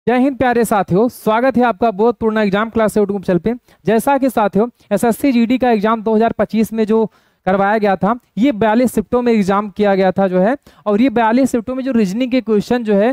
जय हिंद प्यारे साथियों, स्वागत है आपका बोधपूर्ण एग्जाम क्लास यूट्यूब चैनल पे। जैसा कि साथियों एसएससी जीडी का एग्जाम 2025 में जो करवाया गया था, ये 42 शिफ्टों में एग्जाम किया गया था जो है। और ये 42 शिफ्टों में जो रीजनिंग के क्वेश्चन जो है,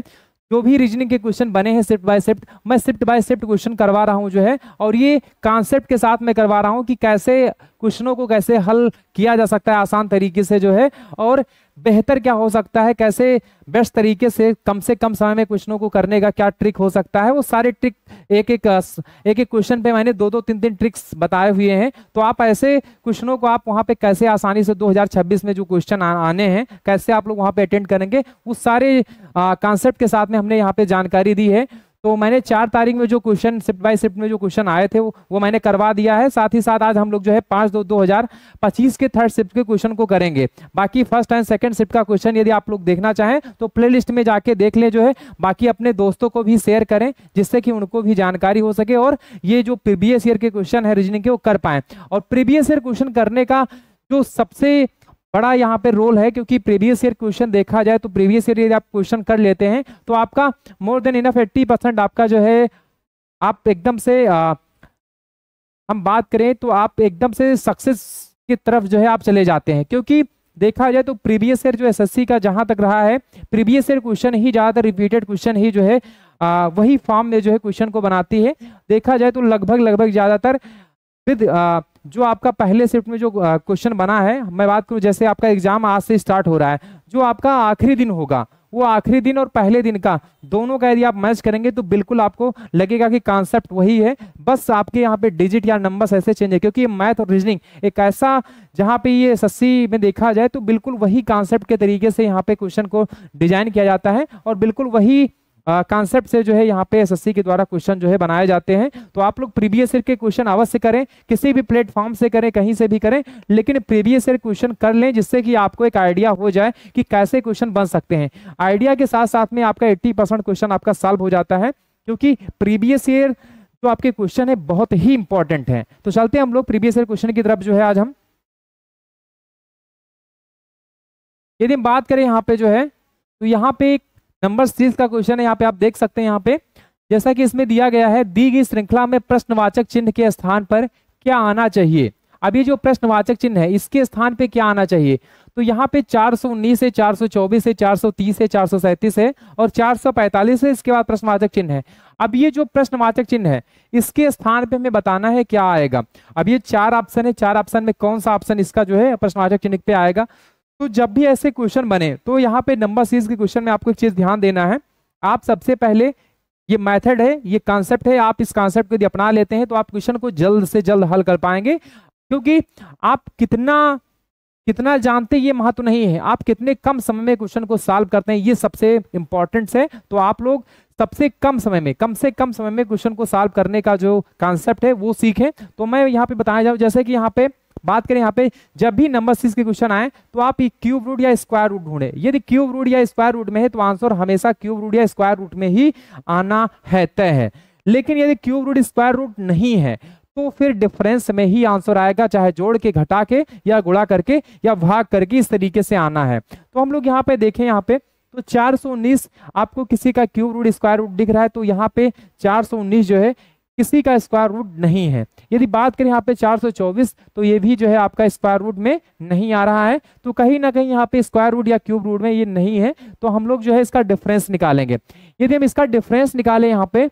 जो भी रीजनिंग के क्वेश्चन बने हैं शिफ्ट बाय शिफ्ट, मैं शिफ्ट बाय शिफ्ट क्वेश्चन करवा रहा हूं जो है। और ये कॉन्सेप्ट के साथ मैं करवा रहा हूं कि कैसे क्वेश्चनों को कैसे हल किया जा सकता है आसान तरीके से जो है, और बेहतर क्या हो सकता है, कैसे बेस्ट तरीके से कम समय में क्वेश्चनों को करने का क्या ट्रिक हो सकता है। वो सारे ट्रिक एक एक क्वेश्चन पे मैंने दो तीन ट्रिक्स बताए हुए हैं। तो आप ऐसे क्वेश्चनों को आप वहां पे कैसे आसानी से 2026 में जो क्वेश्चन आने हैं कैसे आप लोग वहां पे अटेंड करेंगे, उस सारे कॉन्सेप्ट के साथ में हमने यहाँ पे जानकारी दी है। तो मैंने 4 तारीख में जो क्वेश्चन शिफ्ट बाय शिफ्ट में जो क्वेश्चन आए थे वो मैंने करवा दिया है। साथ ही साथ आज हम लोग जो है 5/2/2025 के थर्ड शिफ्ट के क्वेश्चन को करेंगे। बाकी फर्स्ट एंड सेकंड शिफ्ट का क्वेश्चन यदि आप लोग देखना चाहें तो प्लेलिस्ट में जाके देख लें जो है। बाकी अपने दोस्तों को भी शेयर करें जिससे कि उनको भी जानकारी हो सके और ये जो प्रीवियस ईयर के क्वेश्चन है रीजनिंग के वो कर पाए। और प्रीवियस ईयर क्वेश्चन करने का जो सबसे बड़ा यहाँ पे रोल है, क्योंकि प्रीवियस ईयर क्वेश्चन देखा जाए तो प्रीवियस ईयर यदि आप क्वेश्चन कर लेते हैं तो आपका मोर देन इनफ 80% आपका जो है, आप एकदम से हम बात करें तो आप एकदम से सक्सेस की तरफ जो है आप चले जाते हैं। क्योंकि देखा जाए तो प्रीवियस ईयर जो एसएससी का जहां तक रहा है, प्रीवियस ईयर क्वेश्चन ही ज्यादातर रिपीटेड क्वेश्चन ही जो है वही फॉर्म में जो है क्वेश्चन को बनाती है। देखा जाए तो लगभग ज्यादातर विद जो आपका पहले शिफ्ट में जो क्वेश्चन बना है, मैं बात करूं जैसे आपका एग्जाम आज से स्टार्ट हो रहा है, जो आपका आखिरी दिन होगा वो आखिरी दिन और पहले दिन का दोनों का यदि आप मैच करेंगे तो बिल्कुल आपको लगेगा कि कॉन्सेप्ट वही है, बस आपके यहाँ पे डिजिट या नंबर्स ऐसे चेंज है। क्योंकि मैथ और रीजनिंग एक ऐसा जहाँ पे ये एसएससी में देखा जाए तो बिल्कुल वही कॉन्सेप्ट के तरीके से यहाँ पे क्वेश्चन को डिजाइन किया जाता है और बिल्कुल वही कॉन्सेप्ट से जो है यहाँ पे एसएससी के द्वारा क्वेश्चन जो है बनाए जाते हैं। तो आप लोग प्रीवियस ईयर के क्वेश्चन अवश्य करें, किसी भी प्लेटफॉर्म से करें, कहीं से भी करें, लेकिन प्रीवियस ईयर क्वेश्चन कर लें जिससे कि आपको एक आइडिया हो जाए कि कैसे क्वेश्चन बन सकते हैं। आइडिया के साथ साथ में आपका 80% क्वेश्चन आपका सॉल्व हो जाता है, क्योंकि प्रीवियस ईयर जो आपके क्वेश्चन है बहुत ही इंपॉर्टेंट है। तो चलते हैं हम लोग प्रीवियस ईयर क्वेश्चन की तरफ जो है। आज हम यदि हम बात करें यहाँ पे जो है, तो यहाँ पे एक नंबर सीरीज का क्वेश्चन है। यहाँ पे आप देख सकते हैं, यहाँ पे जैसा कि इसमें दिया गया है, दी गई श्रृंखला में प्रश्नवाचक चिन्ह के स्थान पर क्या आना चाहिए। अब ये जो प्रश्नवाचक चिन्ह है इसके स्थान पे क्या आना चाहिए, तो यहाँ पे 419 है, 424 है, 430 है, 437 है और 445 है, इसके बाद प्रश्नवाचक चिन्ह है। अब ये जो प्रश्नवाचक चिन्ह है इसके स्थान पे हमें बताना है क्या आएगा। अब ये 4 ऑप्शन है, 4 ऑप्शन में कौन सा ऑप्शन इसका जो है प्रश्नवाचक चिन्ह पे आएगा। तो जब भी ऐसे क्वेश्चन बने तो यहाँ पे नंबर सीरीज के क्वेश्चन में आपको एक चीज ध्यान देना है। आप सबसे पहले ये मेथड है, ये कॉन्सेप्ट है, आप इस कॉन्सेप्ट को यदि अपना लेते हैं तो आप क्वेश्चन को जल्द से जल्द हल कर पाएंगे। क्योंकि आप कितना जानते ये महत्व नहीं है, आप कितने कम समय में क्वेश्चन को सॉल्व करते हैं ये सबसे इंपॉर्टेंट है। तो आप लोग सबसे कम समय में, कम से कम समय में क्वेश्चन को सॉल्व करने का जो कॉन्सेप्ट है वो सीखें। तो मैं यहाँ पे बताया जाऊँ, जैसे कि यहाँ पे बात करें, यहाँ पे जब भी नंबर सीरीज के क्वेश्चन आए तो आप क्यूब रूट या स्क्वायर रूट ढूंढे। यदि क्यूब रूट या स्क्वायर रूट में है तो आंसर हमेशा क्यूब रूट या स्क्वायर रूट में ही आना है, तय है। लेकिन यदि क्यूब रूट स्क्वायर रूट नहीं है तो फिर डिफरेंस में ही आंसर आएगा, चाहे जोड़ के, घटा के या गुणा करके या भाग करके, इस तरीके से आना है। तो हम लोग यहाँ पे देखें, यहाँ पे तो 419 आपको किसी का क्यूब रूट स्क्वायर रूट दिख रहा है, तो यहाँ पे 419 जो है किसी का स्क्वायर रूट नहीं है। यदि बात करें यहाँ पे 424 तो ये भी जो है आपका स्क्वायर रूट में नहीं आ रहा है। तो कहीं ना कहीं यहाँ पे स्क्वायर रूट या क्यूब रूट में ये नहीं है, तो हम लोग जो है इसका डिफरेंस निकालेंगे। यदि हम इसका डिफरेंस निकालें यहाँ पे,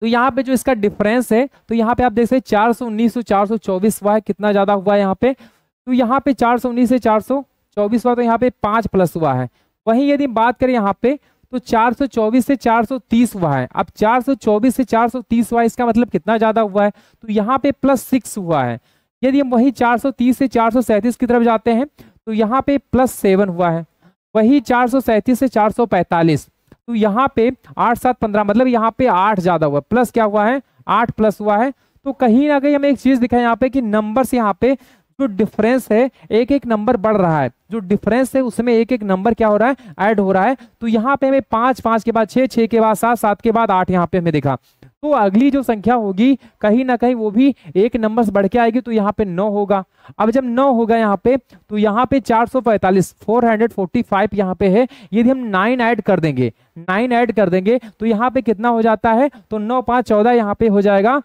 तो यहाँ पे जो इसका डिफरेंस है, तो यहाँ पे आप देख सकते 419 से 424 हुआ है, कितना ज्यादा हुआ है यहाँ पे, तो यहाँ पे 419 से 424 हुआ, तो यहाँ पे 5 प्लस हुआ है। वहीं यदि बात करें यहाँ पे तो 424 से 430 हुआ है। अब 424 से 430 हुआ है, इसका मतलब कितना ज्यादा हुआ है, तो यहाँ पे +6 हुआ है। यदि हम वही 430 से 437 की तरफ जाते हैं तो यहाँ पे +7 हुआ है। वही 437 से 445 तो यहाँ पे 8 7 15, मतलब यहाँ पे 8 ज्यादा हुआ, प्लस क्या हुआ है, 8 प्लस हुआ है। तो कहीं ना कहीं हमें एक चीज दिखा यहाँ पे कि नंबर्स यहाँ पे जो डिफरेंस है एक एक नंबर बढ़ रहा है, जो डिफरेंस है उसमें एक एक नंबर क्या हो रहा है, ऐड हो रहा है। तो यहाँ पे हमें 5 5 के बाद 6 6 के बाद 7 7 के बाद 8 यहाँ पे हमें दिखा। तो अगली जो संख्या होगी कहीं ना कहीं वो भी एक नंबर से बढ़ के आएगी, तो यहाँ पे 9 होगा। अब जब 9 होगा यहाँ पे, तो यहाँ पे 445 445 यहाँ पे है। यदि हम 9 ऐड कर देंगे, 9 ऐड कर देंगे तो यहाँ पे कितना हो जाता है, तो 9 5 14 यहाँ पे हो जाएगा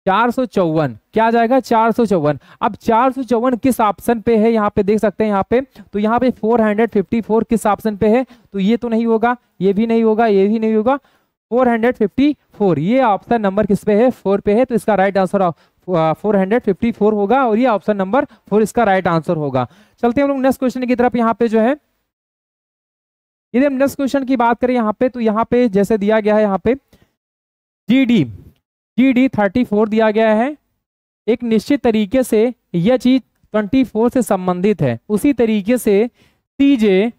454। क्या आ जाएगा 454। अब 454 किस ऑप्शन पे है यहाँ पे देख सकते हैं यहाँ पे, तो यहाँ पे 454 किस ऑप्शन पे है, तो ये तो नहीं होगा, ये भी नहीं होगा, ये भी नहीं होगा, 454 ये ऑप्शन नंबर किस पे है, 4 पे है। तो इसका राइट आंसर 454 होगा और ये ऑप्शन नंबर 4 इसका राइट आंसर होगा। चलते हैं हम लोग नेक्स्ट क्वेश्चन की तरफ। यहाँ पे जो है, यदि हम नेक्स्ट क्वेश्चन की बात करें यहाँ पे, तो यहाँ पे जैसे दिया गया है यहाँ पे GD 34 दिया गया है। एक निश्चित तरीके से यह चीज 24 से संबंधित है, उसी तरीके से CJ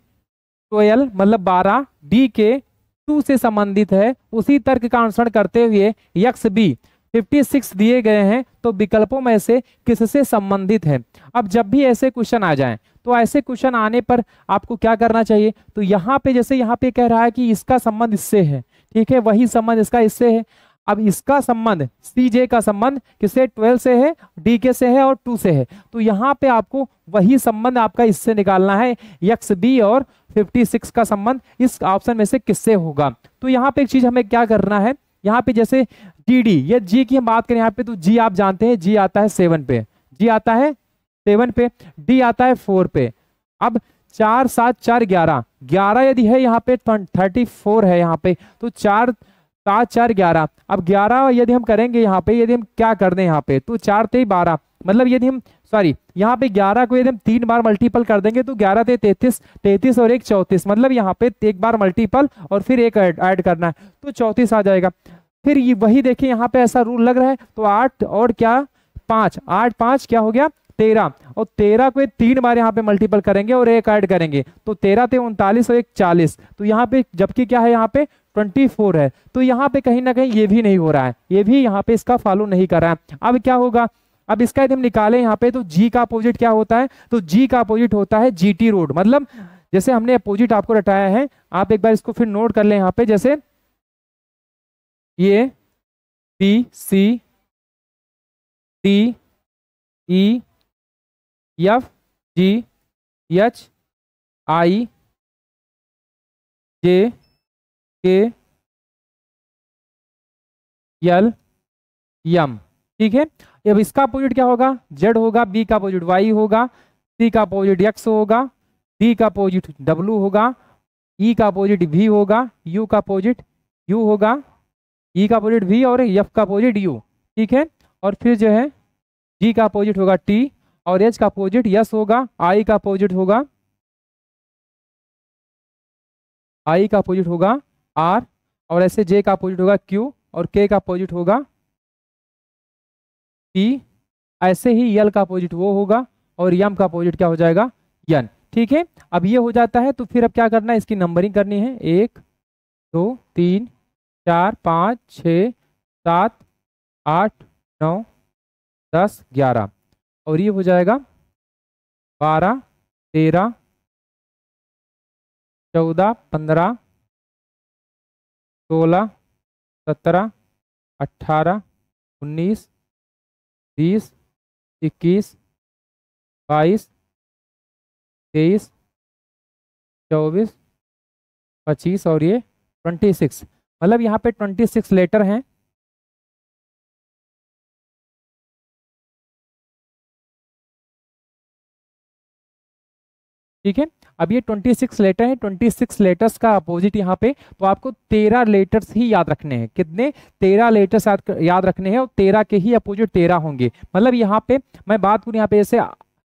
12 मतलब 12 DK 2 से संबंधित है। उसी तर्क का अनुसरण करते हुए XB 56 दिए गए हैं, तो विकल्पों में से किससे संबंधित है। अब जब भी ऐसे क्वेश्चन आ जाएं, तो ऐसे क्वेश्चन आने पर आपको क्या करना चाहिए, तो यहाँ पे जैसे यहाँ पे कह रहा है कि इसका संबंध इससे है, ठीक है, वही संबंध इसका इससे है। अब इसका संबंध CJ का संबंध किससे 12 से है, DK से है और 2 से है, तो यहाँ पे आपको वही संबंध आपका इससे निकालना है। XB और 56 का संबंध इस ऑप्शन में से किससे होगा। तो यहाँ पे एक चीज हमें क्या करना है, यहाँ पे जैसे GD या G की हम बात करें यहाँ पे, तो G आप जानते हैं G आता है 7 पे, G आता है 7 पे, D आता है 4 पे। अब 4 7 4 11 11 यदि है यहाँ पे 34 है यहाँ पे, तो 4 7 4 11। अब 11 यदि हम करेंगे यहाँ पे, यदि हम क्या कर दें यहाँ पे, तो 4 3 12 मतलब यदि हम सॉरी यहाँ पे 11 को यदि हम 3 बार मल्टीपल कर देंगे, तो 11 थे 33, 33 और 1 34, मतलब यहाँ पे एक बार मल्टीपल और फिर एक ऐड करना है, तो 34 आ जाएगा। फिर ये वही देखिए यहाँ पे ऐसा रूल लग रहा है, तो 8 और क्या 5, 8 5 क्या हो गया 13, और 13 को 3 बार यहाँ पे मल्टीपल करेंगे और एक ऐड करेंगे, तो 13 थे 39 और 1 40, तो यहाँ पे जबकि क्या है यहाँ पे 24 है, तो यहाँ पे कहीं ना कहीं ये भी नहीं हो रहा है, ये भी यहाँ पे इसका फॉलो नहीं कर रहा है। अब क्या होगा, अब इसका यदि हम निकालें यहाँ पे, तो G का अपोजिट क्या होता है, तो G का अपोजिट होता है GT रोड, मतलब जैसे हमने अपोजिट आपको रटाया है, आप एक बार इसको फिर नोट कर लें यहाँ पे, जैसे ये BC DE FG HI JK L M, ठीक है। अब इसका अपोजिट क्या होगा, Z होगा, B का अपोजिट Y होगा, C का अपोजिट X होगा, D का अपोजिट W होगा, E का अपोजिट V होगा, U का अपोजिट U होगा, E का अपोजिट V और F का अपोजिट U, ठीक है। और फिर जो है G का अपोजिट होगा T और H का अपोजिट S होगा, I का अपोजिट होगा R, और ऐसे J का अपोजिट होगा Q और K का अपोजिट होगा P, ऐसे ही L का अपोजिट वो होगा और M का अपोजिट क्या हो जाएगा N, ठीक है। अब ये हो जाता है, तो फिर अब क्या करना है, इसकी नंबरिंग करनी है, 1 2 3 4 5 6 7 8 9 10 11, और ये हो जाएगा 12 13 14 15 16 17 18 19 20 21 22 23 24 25 और ये 26, मतलब यहाँ पे 26 लेटर हैं। ठीक है, अब ये 26 लेटर है, 26 लेटर्स का अपोजिट यहाँ पे, तो आपको 13 लेटर्स ही याद रखने हैं। कितने, 13 लेटर्स याद रखने हैं, और 13 के ही अपोजिट 13 होंगे। मतलब यहाँ पे मैं बात करूँ यहाँ पे जैसे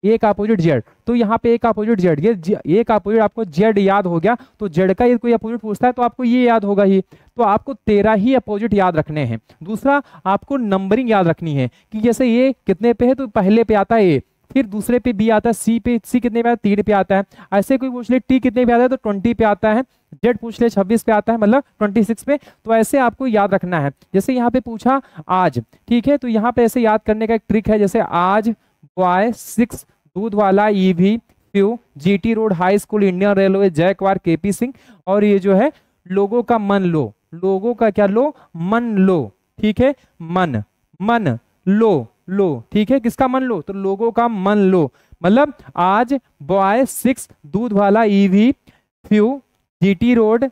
ए का अपोजिट जेड, तो यहाँ पे ए का अपोजिट जेड, ये ए का अपोजिट आपको जेड याद हो गया, तो जेड का यदि कोई अपोजिट पूछता है तो आपको ये याद होगा ही, तो आपको 13 ही अपोजिट याद रखने हैं। दूसरा, आपको नंबरिंग याद रखनी है कि जैसे ये कितने पे है, तो पहले पे आता है ए, फिर दूसरे पे बी आता है, सी कितने पे आता है, 3 पे आता है। ऐसे कोई पूछ ले टी कितने पे आता है, तो 20 पे आता है। जेड पूछ ले 26 पे आता है, मतलब 26 पे। तो ऐसे आपको याद रखना है। जैसे यहाँ पे पूछा आज, ठीक है, तो यहाँ पे ऐसे याद करने का एक ट्रिक है, जैसे आज बॉय 6 दूध वाला ईवी फ्यू GT road high school Indian railway जयकवार केपी सिंह, और ये जो है लोगों का मन लो, लोगों का क्या लो, मन लो, ठीक है, मन मन लो लो, ठीक है, किसका मन लो, तो लोगों का मन लो। मतलब आज बॉय 6 दूध वाला ईवी फ्यू GT road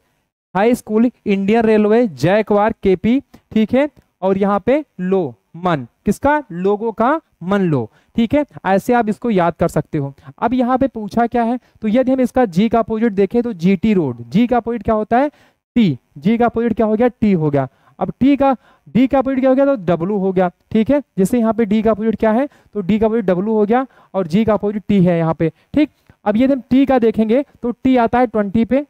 high school Indian railway जयकवार केपी, ठीक है, और यहाँ पे लो मन, किसका, लोगों का मन लो, ठीक है, ऐसे आप इसको याद कर सकते हो। अब यहाँ पे पूछा क्या है, तो यदि हम इसका जी का अपोजिट देखें तो जीटी रोड, जी का अपोजिट क्या होता है, टी, जी का अपोजिट क्या हो गया, टी हो गया। अब डी का अपोजिट क्या हो गया, तो डब्लू हो गया, ठीक है, जैसे यहाँ पे डी का अपोजिट क्या है, तो डी का अपोजिट डब्लू हो गया और जी का अपोजिट टी है यहाँ पे, ठीक। अब यदि हम टी का देखेंगे तो टी आता है 20 पे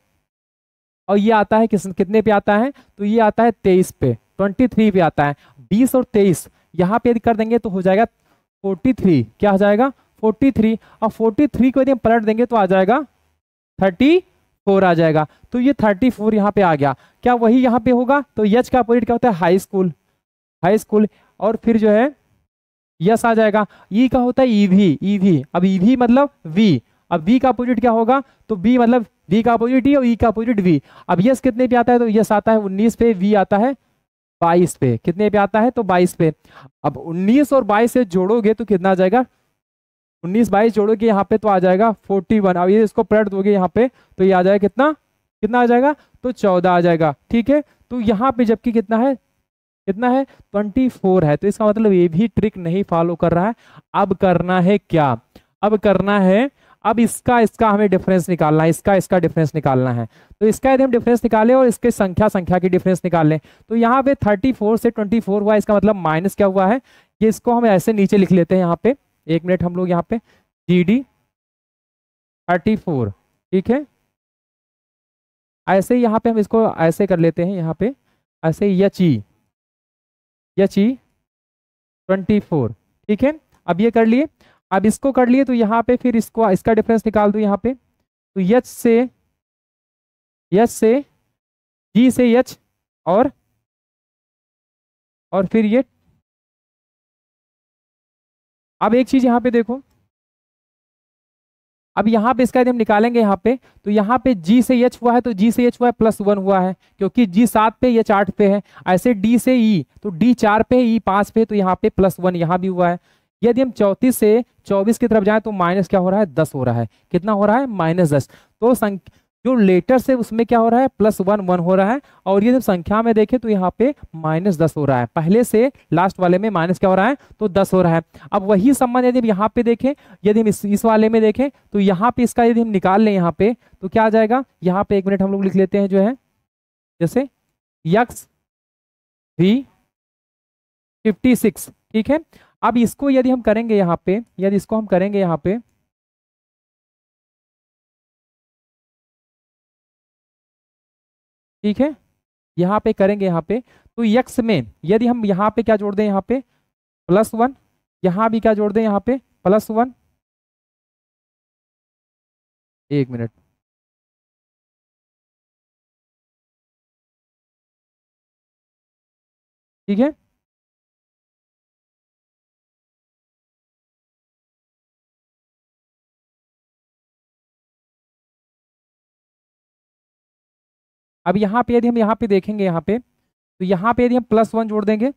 और ये आता है कितने पे आता है, तो ये आता है 23 पे, 23 पे आता है। 20 और 23 यहाँ पे यदि कर देंगे तो हो जाएगा 43, क्या हो जाएगा 43, और 43 को यदि हम पलट देंगे तो आ जाएगा 34 आ जाएगा। तो ये 34 यहाँ पे आ गया, क्या वही यहाँ पे होगा, तो यच का अपोजिट क्या होता है, हाई स्कूल, हाई स्कूल, और फिर जो है यस आ जाएगा। ई का होता है ईवी, ईवी, अब ईवी मतलब वी, अब वी का अपोजिट क्या होगा, तो बी मतलब वी का अपोजिट ई और ई का अपोजिट वी। अब यस कितने पे आता है, तो यस आता है 19 पे, वी आता है 22 पे, कितने पे आता है, तो 22 पे। अब 19 और 22 से जोड़ोगे तो कितना आ जाएगा, 19 22 जोड़ोगे यहाँ पे तो आ जाएगा 41। अब ये इसको पलट दोगे यहाँ पे तो ये आ जाएगा कितना, कितना आ जाएगा, तो 14 आ जाएगा, ठीक है। तो यहाँ पे जबकि कितना है, कितना है 24 है, तो इसका मतलब ये भी ट्रिक नहीं फॉलो कर रहा है। अब करना है क्या, अब करना है, अब इसका हमें डिफरेंस निकालना है, इसका डिफरेंस निकालना है। तो इसका यदि हम डिफरेंस निकालें और इसके संख्या की डिफरेंस निकाल लें तो यहाँ पे 34 से 24 हुआ, इसका मतलब माइनस क्या हुआ है, ये इसको हम ऐसे नीचे लिख लेते हैं यहाँ पे, एक मिनट, हम लोग यहाँ पे GD 34, ठीक है, ऐसे यहाँ पे हम इसको ऐसे कर लेते हैं यहाँ पे, ऐसे यची 24, ठीक है। अब ये कर लिए, अब इसको कर लिए तो यहाँ पे फिर इसका डिफरेंस निकाल दो यहाँ पे, तो यच से जी से यच और फिर ये। अब एक चीज यहाँ पे देखो, अब यहाँ पे इसका यदि हम निकालेंगे यहाँ पे तो यहाँ पे जी से एच हुआ है, तो जी से एच हुआ है +1 हुआ है, क्योंकि जी 7 पे एच 8 पे है। ऐसे डी से ई, तो डी 4 पे ई 5 पे, तो यहाँ पे +1 यहाँ भी हुआ है। यदि हम 34 से 24 की तरफ जाए तो माइनस क्या हो रहा है, 10 हो रहा है, कितना हो रहा है, -10। तो जो लेटर से उसमें क्या हो रहा है, +1 हो रहा है, और ये जब संख्या में देखें तो यहाँ पे -10 हो रहा है, पहले से लास्ट वाले में माइनस क्या हो रहा है, तो 10 हो रहा है। अब वही संबंध यदि हम यहाँ पे देखें, यदि हम इस वाले में देखें तो यहाँ पे इसका यदि हम निकाल लें यहाँ पे तो क्या आ जाएगा, यहाँ पे एक मिनट हम लोग लिख लेते हैं जो है, जैसे यक्स वी 56, ठीक है। अब इसको यदि हम करेंगे यहाँ पे, यदि इसको हम करेंगे यहाँ पे, ठीक है, यहाँ पे करेंगे यहाँ पे, तो यक्स में यदि हम यहाँ पे क्या जोड़ दें, यहाँ पे +1, यहाँ भी क्या जोड़ दें, यहाँ पे +1, एक मिनट, ठीक है। अब यहाँ पे यदि हम यहाँ पे देखेंगे यहाँ पे, तो यहाँ पे यदि हम +1 जोड़ देंगे,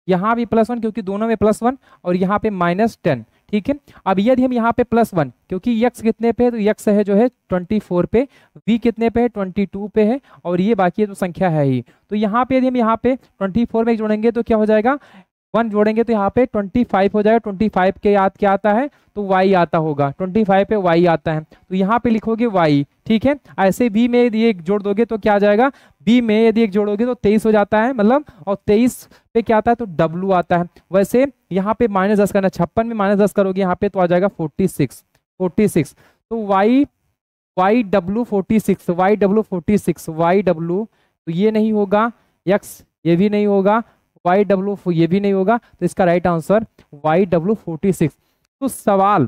यहाँ भी +1 क्योंकि दोनों में +1, और यहाँ पे -10, ठीक है। अब यदि हम यहाँ पे +1, क्योंकि यक्स कितने पे है, तो यक्स है जो है 24 पे, वी कितने पे है, 22 पे है, और ये बाकी तो संख्या है ही। तो यहाँ पे यदि हम यहाँ पे 24 में जोड़ेंगे तो क्या हो जाएगा, 1 जोड़ेंगे तो यहाँ पे 25 हो जाएगा। 25 के याद क्या आता है, तो y आता होगा, 25 पे y आता है, तो यहाँ पे लिखोगे y, ठीक है। ऐसे b में यदि एक जोड़ दोगे तो क्या आ जाएगा, b में यदि एक जोड़ोगे तो 23 हो जाता है, मतलब, और 23 पे क्या आता है, तो w आता है। वैसे यहाँ पे -10 करना, 56 में -10 करोगे यहाँ पे तो आ जाएगा 46, तो YW 46, YW, तो ये नहीं होगा, x ये भी नहीं होगा, YW ये भी नहीं होगा, तो इसका राइट आंसर YW 46। तो सवाल,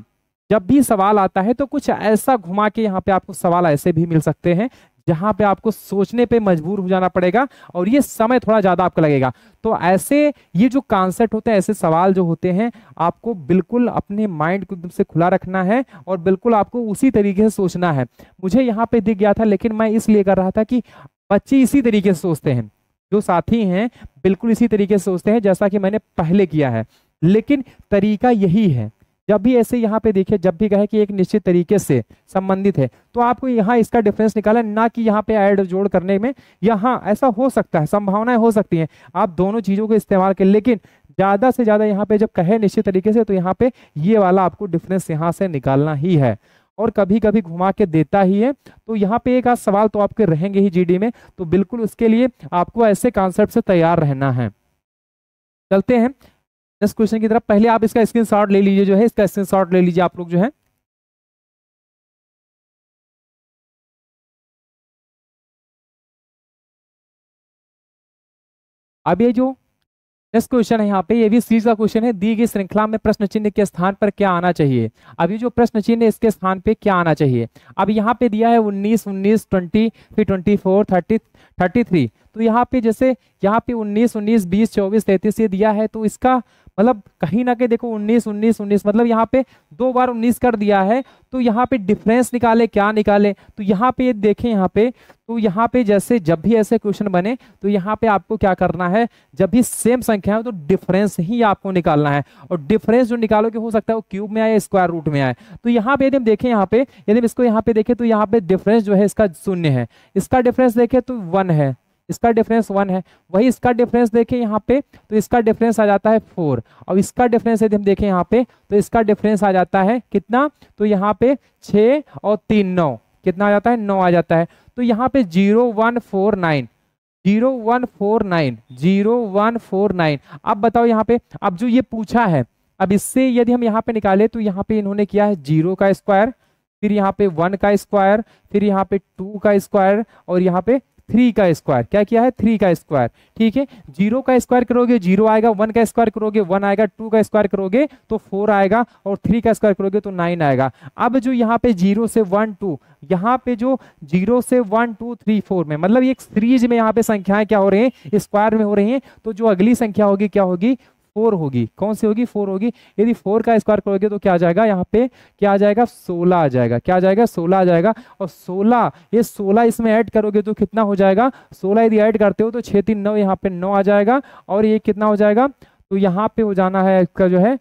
जब भी सवाल आता है तो कुछ ऐसा घुमा के यहाँ पे आपको सवाल ऐसे भी मिल सकते हैं जहां पे आपको सोचने पे मजबूर हो जाना पड़ेगा और ये समय थोड़ा ज्यादा आपका लगेगा। तो ऐसे ये जो कॉन्सेप्ट होते हैं, ऐसे सवाल जो होते हैं, आपको बिल्कुल अपने माइंड को एकदम से खुला रखना है और बिल्कुल आपको उसी तरीके से सोचना है। मुझे यहाँ पे दिख गया था, लेकिन मैं इसलिए कर रहा था कि बच्चे इसी तरीके से सोचते हैं, जो साथी हैं बिल्कुल इसी तरीके से सोचते हैं जैसा कि मैंने पहले किया है, लेकिन तरीका यही है। जब भी ऐसे यहाँ पे देखिए, जब भी कहे कि एक निश्चित तरीके से संबंधित है तो आपको यहाँ इसका डिफरेंस निकाला, ना कि यहाँ पे ऐड जोड़ करने में। यहाँ ऐसा हो सकता है, संभावनाएं हो सकती हैं, आप दोनों चीजों को इस्तेमाल करें, लेकिन ज्यादा से ज्यादा यहाँ पे जब कहे निश्चित तरीके से तो यहाँ पे ये वाला आपको डिफरेंस यहाँ से निकालना ही है, और कभी कभी घुमा के देता ही है। तो यहाँ पे एक आध सवाल तो आपके रहेंगे ही जीडी में, तो बिल्कुल उसके लिए आपको ऐसे कॉन्सेप्ट से तैयार रहना है। चलते हैं नेक्स्ट क्वेश्चन की तरफ। पहले आप इसका स्क्रीनशॉट ले लीजिए, जो है इसका स्क्रीनशॉट ले लीजिए आप लोग जो है। अब ये जो नेक्स्ट क्वेश्चन है यहाँ पे, ये भी सीरीज का क्वेश्चन है। दी गई श्रृंखला में प्रश्न चिन्ह के स्थान पर क्या आना चाहिए। अब ये जो प्रश्न चिन्ह है इसके स्थान पे क्या आना चाहिए। अब यहाँ पे दिया है 19, 19, 20, फिर 24, 30, 33। तो यहाँ पे जैसे यहाँ पे 19, 19, 20, 24, 33 ये दिया है, तो इसका मतलब कहीं ना कहीं देखो 19, 19, 19 मतलब यहाँ पे 2 बार 19 कर दिया है। तो यहाँ पे डिफरेंस निकाले, क्या निकाले, तो यहाँ पे देखें यहाँ पे, तो यहाँ पे जैसे जब भी ऐसे क्वेश्चन बने तो यहाँ पे आपको क्या करना है, जब भी सेम संख्या है तो डिफरेंस ही आपको निकालना है। और डिफरेंस जो निकालोगे हो सकता है वो क्यूब में आए, स्क्वायर रूट में आए। तो यहाँ पे यदि हम देखें, यहाँ पे यदि हम इसको यहाँ पे देखें तो यहाँ पे डिफरेंस जो है इसका 0 है, इसका डिफरेंस देखें तो 1 है, इसका डिफरेंस 1 है। वही इसका डिफरेंस देखें यहाँ पे तो इसका डिफरेंस आ जाता है 4, और इसका डिफरेंस यदि हम देखें यहाँ पे तो इसका डिफरेंस आ जाता है कितना, तो यहाँ पे 6 और 3 9, कितना आ जाता है, 9 आ जाता है। तो यहाँ पे 0149, 0149, 0149। अब बताओ यहाँ पे, अब जो ये पूछा है, अब इससे यदि हम यहाँ पे निकाले तो यहाँ पे इन्होंने किया है 0 का स्क्वायर, फिर यहाँ पे 1 का स्क्वायर, फिर यहाँ पे 2 का स्क्वायर, और यहाँ पे 3 का स्क्वायर। क्या किया है, 3 का स्क्वायर। ठीक है, 0 का स्क्वायर करोगे 0 आएगा, 1 का स्क्वायर करोगे 1 आएगा, 2 का स्क्वायर करोगे तो 4 आएगा, और 3 का स्क्वायर करोगे तो 9 आएगा। अब जो यहाँ पे 0 से 1 2, यहाँ पे जो 0 से 1 2 3 4 में, मतलब एक सीरीज में यहाँ पे संख्याएं क्या हो रही हैं, स्क्वायर में हो रही हैं। तो जो अगली संख्या होगी क्या होगी, 4 होगी। कौन सी होगी, 4 होगी। यदि 4 का स्क्वायर करोगे तो क्या आ जाएगा, यहाँ पे क्या आ जाएगा, 16 आ जाएगा। क्या आ जाएगा, 16 आ जाएगा। और 16, ये 16 इसमें ऐड करोगे तो कितना हो जाएगा, 16 यदि ऐड करते हो तो 6 3 9, यहाँ पे 9 आ जाएगा। और ये कितना हो जाएगा, तो यहाँ पे हो जाना है इसका जो है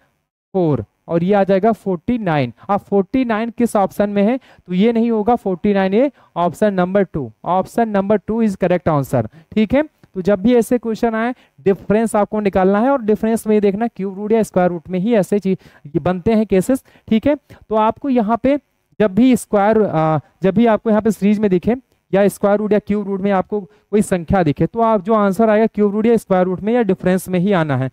4, और ये आ जाएगा 49। अब 49 किस ऑप्शन में है, तो ये नहीं होगा 49, ये option number 2, option number 2 is correct answer. ठीक है, तो जब भी ऐसे क्वेश्चन आए डिफरेंस आपको निकालना है, और डिफरेंस में देखना क्यूब रूट या स्क्वायर रूट में ही ऐसे चीज बनते हैं केसेस। ठीक है, तो आपको यहाँ पे जब भी जब भी आपको यहाँ पे सीरीज में दिखे या स्क्वायर रूट या क्यूब रूट में आपको कोई संख्या दिखे, तो आप जो आंसर आएगा क्यूब रूट या स्क्वायर रूट में या डिफरेंस में ही आना है।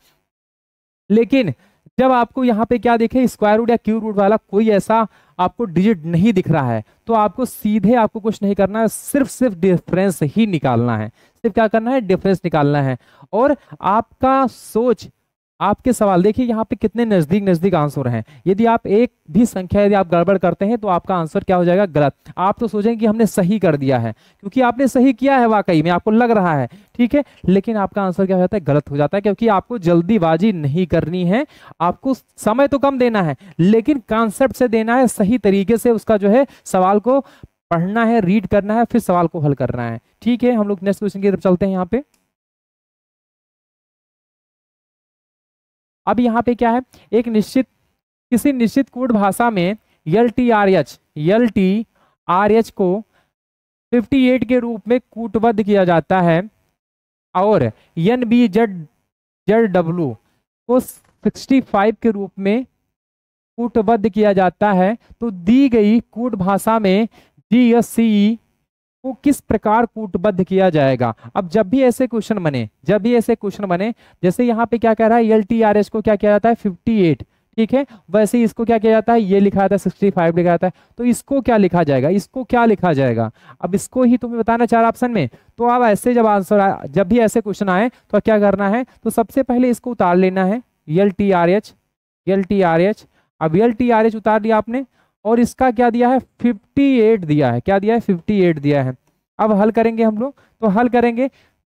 लेकिन जब आपको यहाँ पे क्या दिखे, स्क्वायर रूट या क्यूब रूट वाला कोई ऐसा आपको डिजिट नहीं दिख रहा है, तो आपको सीधे आपको कुछ नहीं करना है, सिर्फ डिफरेंस ही निकालना है। सिर्फ क्या करना है, डिफरेंस निकालना है। और आपका सोच, आपके सवाल देखिए यहाँ पे कितने नजदीक नजदीक आंसर हैं। यदि आप एक भी संख्या यदि आप गड़बड़ करते हैं तो आपका आंसर क्या हो जाएगा, गलत। आप तो सोचेंगे कि हमने सही कर दिया है, क्योंकि आपने सही किया है वाकई में, आपको लग रहा है। ठीक है, लेकिन आपका आंसर क्या हो जाता है, गलत हो जाता है, क्योंकि आपको जल्दीबाजी नहीं करनी है। आपको समय तो कम देना है, लेकिन कॉन्सेप्ट से देना है, सही तरीके से उसका जो है सवाल को पढ़ना है, रीड करना है, फिर सवाल को हल करना है। ठीक है, हम लोग नेक्स्ट क्वेश्चन की तरफ चलते हैं। यहाँ पे अब यहाँ पे क्या है, एक निश्चित किसी निश्चित कोड भाषा में LTRH को 58 के रूप में कूटबद्ध किया जाता है, और NBZW को 65 के रूप में कूटबद्ध किया जाता है। तो दी गई कूट भाषा में GSCE को किस प्रकार कूटबद्ध किया जाएगा। अब जब भी ऐसे क्वेश्चन बने, जैसे यहाँ पे क्या कह रहा है, LTRH को क्या किया जाता है, 58। ठीक है, वैसे ही इसको क्या किया जाता है, ये लिखा जाता है 65 लिखा जाता है। तो इसको क्या लिखा जाएगा, इसको क्या लिखा जाएगा, अब इसको ही तुम्हें बताना चाह रहा ऑप्शन में। तो अब ऐसे जब भी ऐसे क्वेश्चन आए तो क्या करना है, तो सबसे पहले इसको उतार लेना है, LTRH। अब LTRH उतार दिया आपने, और इसका क्या दिया है, 58 दिया है। क्या दिया है, 58 दिया है। अब हल करेंगे हम लोग, तो हल करेंगे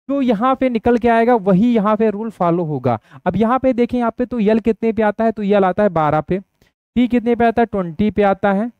जो यहाँ पे निकल के आएगा वही यहाँ पे रूल फॉलो होगा। अब यहाँ पे देखें, यहाँ पे तो यल कितने पे आता है, तो यल आता है 12 पे, टी कितने पे आता है, 20 पे आता है,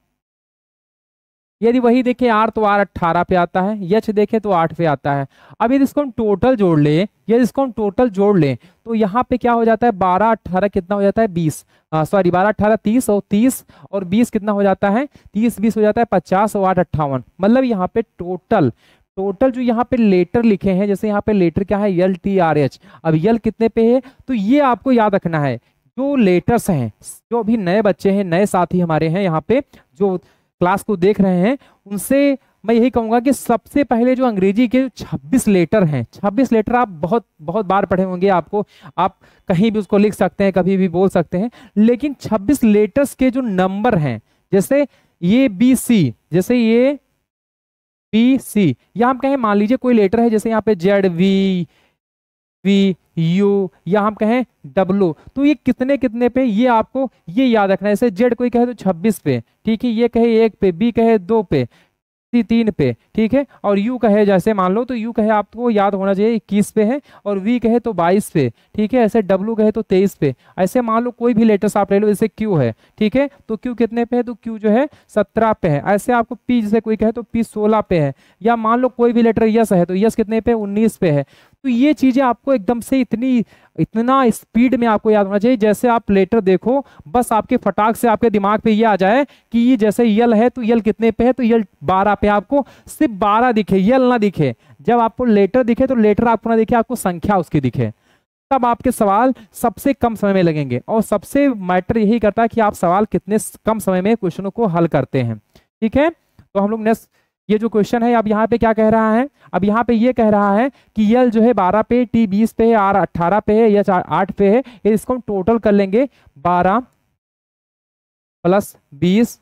यदि वही देखें आर तो आर 18 पे आता है, यच देखें तो 8 पे आता है। अब यदि इसको हम टोटल जोड़ ले, यदि इसको हम टोटल जोड़ लें तो यहाँ पे क्या हो जाता है 12 18 कितना हो जाता है 20, सॉरी 12 18 30 और 30 और 20 कितना हो जाता है 30 20 हो जाता है 50 और 8 58। मतलब यहाँ पे टोटल जो यहाँ पे लेटर लिखे हैं, जैसे यहाँ पे लेटर क्या है यल टी आर एच। अब यल कितने पे है तो ये आपको याद रखना है, जो लेटर्स हैं, जो अभी नए बच्चे हैं, नए साथी हमारे हैं यहाँ पे जो क्लास को देख रहे हैं, उनसे मैं यही कहूंगा कि सबसे पहले जो अंग्रेजी के 26 लेटर हैं, 26 लेटर आप बहुत बहुत बार पढ़े होंगे, आपको आप कहीं भी उसको लिख सकते हैं, कभी भी बोल सकते हैं, लेकिन 26 लेटर्स के जो नंबर हैं, जैसे ये बी सी, जैसे ये बी सी, या हम कहें मान लीजिए कोई लेटर है जैसे यहाँ पे जेड वी वी यू, या हम कहें डब्लू, तो ये कितने कितने पे ये आपको ये याद रखना है। जैसे जेड कोई कहे तो 26 पे, ठीक है, ये कहे 1 पे, बी कहे 2 पे, सी 3 पे, ठीक है, और यू कहे जैसे मान लो तो यू कहे आपको याद होना चाहिए 21 पे है, और वी कहे तो 22 पे, ठीक है, ऐसे डब्लू कहे तो 23 पे। ऐसे मान लो कोई भी लेटर्स आप ले लो, जैसे क्यू है, ठीक है, तो क्यू कितने पे है तो क्यू जो है 17 पे है। ऐसे आपको पी जैसे कोई कहे तो पी 16 पे है, या मान लो कोई भी लेटर यस है तो यस कितने पे 19 पे है। तो ये चीजें आपको एकदम से इतना स्पीड में आपको याद होना चाहिए, जैसे आप लेटर देखो बस आपके फटाक से आपके दिमाग पे ये आ जाए कि ये जैसे यल है तो यल कितने पे है तो यल 12 पे, आपको सिर्फ 12 दिखे, यल ना दिखे। जब आपको लेटर दिखे तो लेटर आपको ना दिखे, आपको संख्या उसकी दिखे, तब आपके सवाल सबसे कम समय में लगेंगे। और सबसे मैटर यही करता है कि आप सवाल कितने कम समय में क्वेश्चनों को हल करते हैं, ठीक है। तो हम लोग नेक्स्ट ये जो क्वेश्चन है अब यहाँ पे क्या कह रहा है, अब यहाँ पे ये कह रहा है कि यल जो है 12 पे, टी 20 पे है, आर 18 पे है, एच 8 पे है। ये इसको हम टोटल कर लेंगे 12 प्लस 20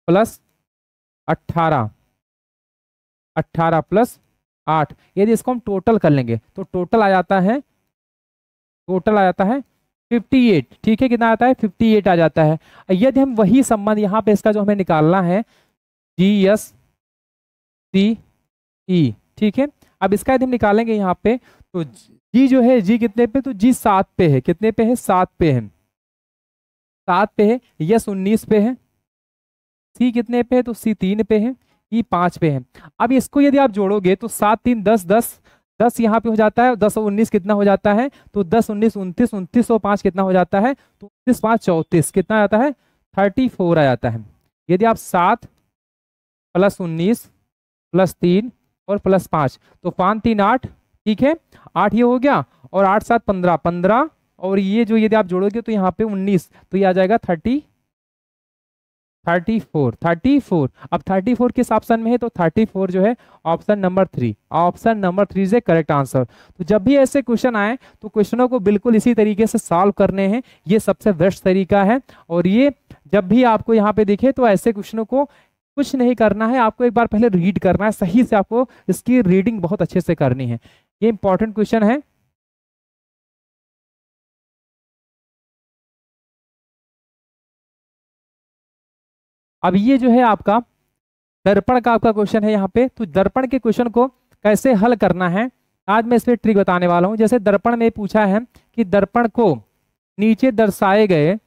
प्लस 18, 18 प्लस 8, यदि इसको हम टोटल कर लेंगे तो टोटल आ जाता है 58, ठीक है, कितना आता है 58 आ जाता है। यदि हम वही संबंध यहाँ पे इसका जो हमें निकालना है जी एस सी ई, ठीक है, अब इसका यदि हम निकालेंगे यहाँ पे तो जी जो है जी कितने पे तो जी 7 पे है, कितने पे है 7 पे है, 7 पे है, यस 19 पे है, सी कितने पे है तो सी 3 पे है, ई 5 पे है। अब इसको यदि आप जोड़ोगे तो 7 3 10 10 10 यहाँ पे हो जाता है, 10 और 19 कितना हो जाता है तो 10 19 29 29 और 5 कितना हो जाता है तो 29 5 34 कितना आता है 34 आ जाता है। यदि आप 7 प्लस 19 प्लस 3 और प्लस 5 तो 5 3 8, ठीक है, 8 ये हो गया, और 8 7 15 15, और ये जो यदि आप जोड़ोगे तो यहाँ पे 19 तो ये आ जाएगा 34। अब 34 किस ऑप्शन में है तो 34 जो है option number 3, option number 3 is a correct answer. तो जब भी ऐसे क्वेश्चन आए तो क्वेश्चनों को बिल्कुल इसी तरीके से सॉल्व करने हैं, ये सबसे बेस्ट तरीका है। और ये जब भी आपको यहाँ पे दिखे तो ऐसे क्वेश्चनों को कुछ नहीं करना है, आपको एक बार पहले रीड करना है, सही से आपको इसकी रीडिंग बहुत अच्छे से करनी है। ये इंपॉर्टेंट क्वेश्चन है। अब ये जो है आपका दर्पण का आपका क्वेश्चन है यहाँ पे, तो दर्पण के क्वेश्चन को कैसे हल करना है आज मैं इस पे ट्रिक बताने वाला हूँ। जैसे दर्पण में पूछा है कि दर्पण को नीचे दर्शाए गए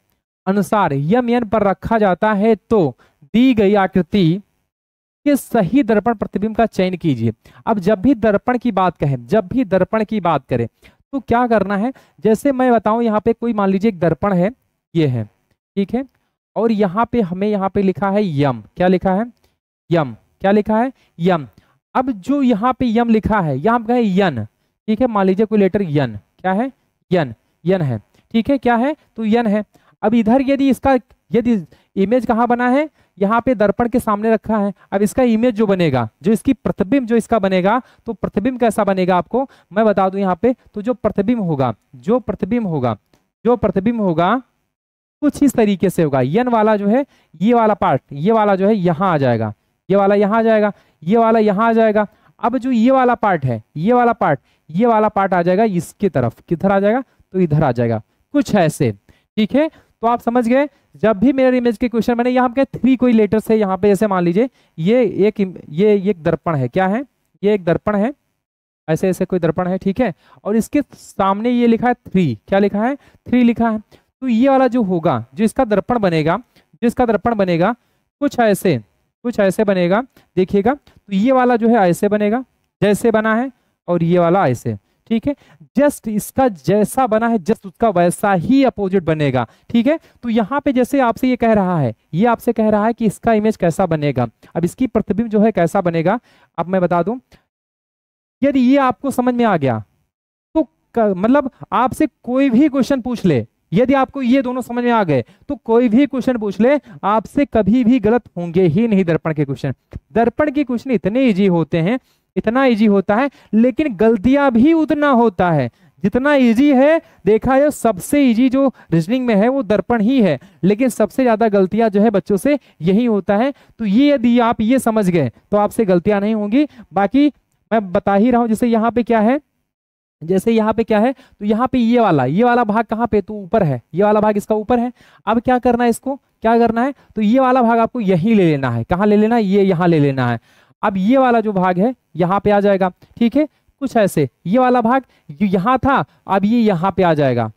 अनुसार यम एन पर रखा जाता है तो दी गई आकृति के सही दर्पण प्रतिबिंब का चयन कीजिए। अब जब भी दर्पण की बात कहें, जब भी दर्पण की बात करें तो क्या करना है, जैसे मैं बताऊं यहाँ पे कोई मान लीजिए एक दर्पण है, ये है, ठीक है, और यहाँ पे हमें यहाँ पे लिखा है यम, क्या लिखा है यम, क्या लिखा है यम। अब जो यहाँ पे यम लिखा है यहाँ हम कहें यन, ठीक है, मान लीजिए कोई लेटर यन, क्या है यन, यन है, ठीक है, क्या है तो यन है। अब इधर यदि इसका यदि इमेज कहाँ बना है यहाँ पे दर्पण के सामने रखा है, अब इसका इमेज जो बनेगा, जो इसकी प्रतिबिंब जो इसका बनेगा, तो प्रतिबिंब कैसा बनेगा आपको मैं बता दूं यहाँ पे, तो जो प्रतिबिंब होगा, जो प्रतिबिंब होगा, जो प्रतिबिंब होगा कुछ इस तरीके से होगा। यन वाला जो है ये वाला पार्ट, ये वाला जो है यहाँ आ जाएगा, ये वाला यहाँ आ जाएगा, ये वाला यहाँ आ जाएगा। अब जो ये वाला पार्ट है, ये वाला पार्ट, ये वाला पार्ट आ जाएगा इसकी तरफ, किधर आ जाएगा तो इधर आ जाएगा, कुछ ऐसे, ठीक है। तो आप समझ गए, जब भी मेरे इमेज के क्वेश्चन मैंने यहाँ पे 3 कोई लेटर्स है यहाँ पे, जैसे मान लीजिए ये एक दर्पण है, क्या है ये एक दर्पण है, ऐसे ऐसे कोई दर्पण है, ठीक है, और इसके सामने ये लिखा है 3, क्या लिखा है 3 लिखा है। तो ये वाला जो होगा, जो इसका दर्पण बनेगा, जो इसका दर्पण बनेगा कुछ ऐसे, कुछ ऐसे बनेगा, देखिएगा। तो ये वाला जो है ऐसे बनेगा जैसे बना है, और ये वाला ऐसे, ठीक है। जस्ट इसका जैसा बना है जस्ट उसका वैसा ही अपोजिट बनेगा, ठीक है। तो यहाँ पे जैसे आपसे ये कह रहा है, ये आपसे कह रहा है कि इसका इमेज कैसा बनेगा, अब इसकी प्रतिबिंब जो है कैसा बनेगा। अब मैं बता दूं, यदि ये आपको समझ में आ गया तो मतलब आपसे कोई भी क्वेश्चन पूछ ले, यदि आपको ये दोनों समझ में आ गए तो कोई भी क्वेश्चन पूछ ले, आपसे कभी भी गलत होंगे ही नहीं दर्पण के क्वेश्चन। दर्पण के क्वेश्चन इतने इजी होते हैं, इतना इजी होता है, लेकिन गलतियां भी उतना होता है जितना इजी है। देखा है सबसे इजी जो रीजनिंग में है वो दर्पण ही है, लेकिन सबसे ज्यादा गलतियां जो है बच्चों से यही होता है। तो ये यदि आप ये समझ गए तो आपसे गलतियां नहीं होंगी। बाकी मैं बता ही रहा हूं, जैसे यहाँ पे क्या है, जैसे यहाँ पे क्या है, तो यहाँ पे ये वाला भाग कहाँ पे, तो ऊपर है, ये वाला भाग इसका ऊपर है। अब क्या करना है, इसको क्या करना है, तो ये वाला भाग आपको यहीं ले लेना है। कहाँ ले लेना है, ये यहाँ ले लेना है। अब ये वाला जो भाग है यहाँ पे आ जाएगा, ठीक है। कुछ ऐसे ये वाला भाग यहाँ था, अब ये यहाँ पे आ जाएगा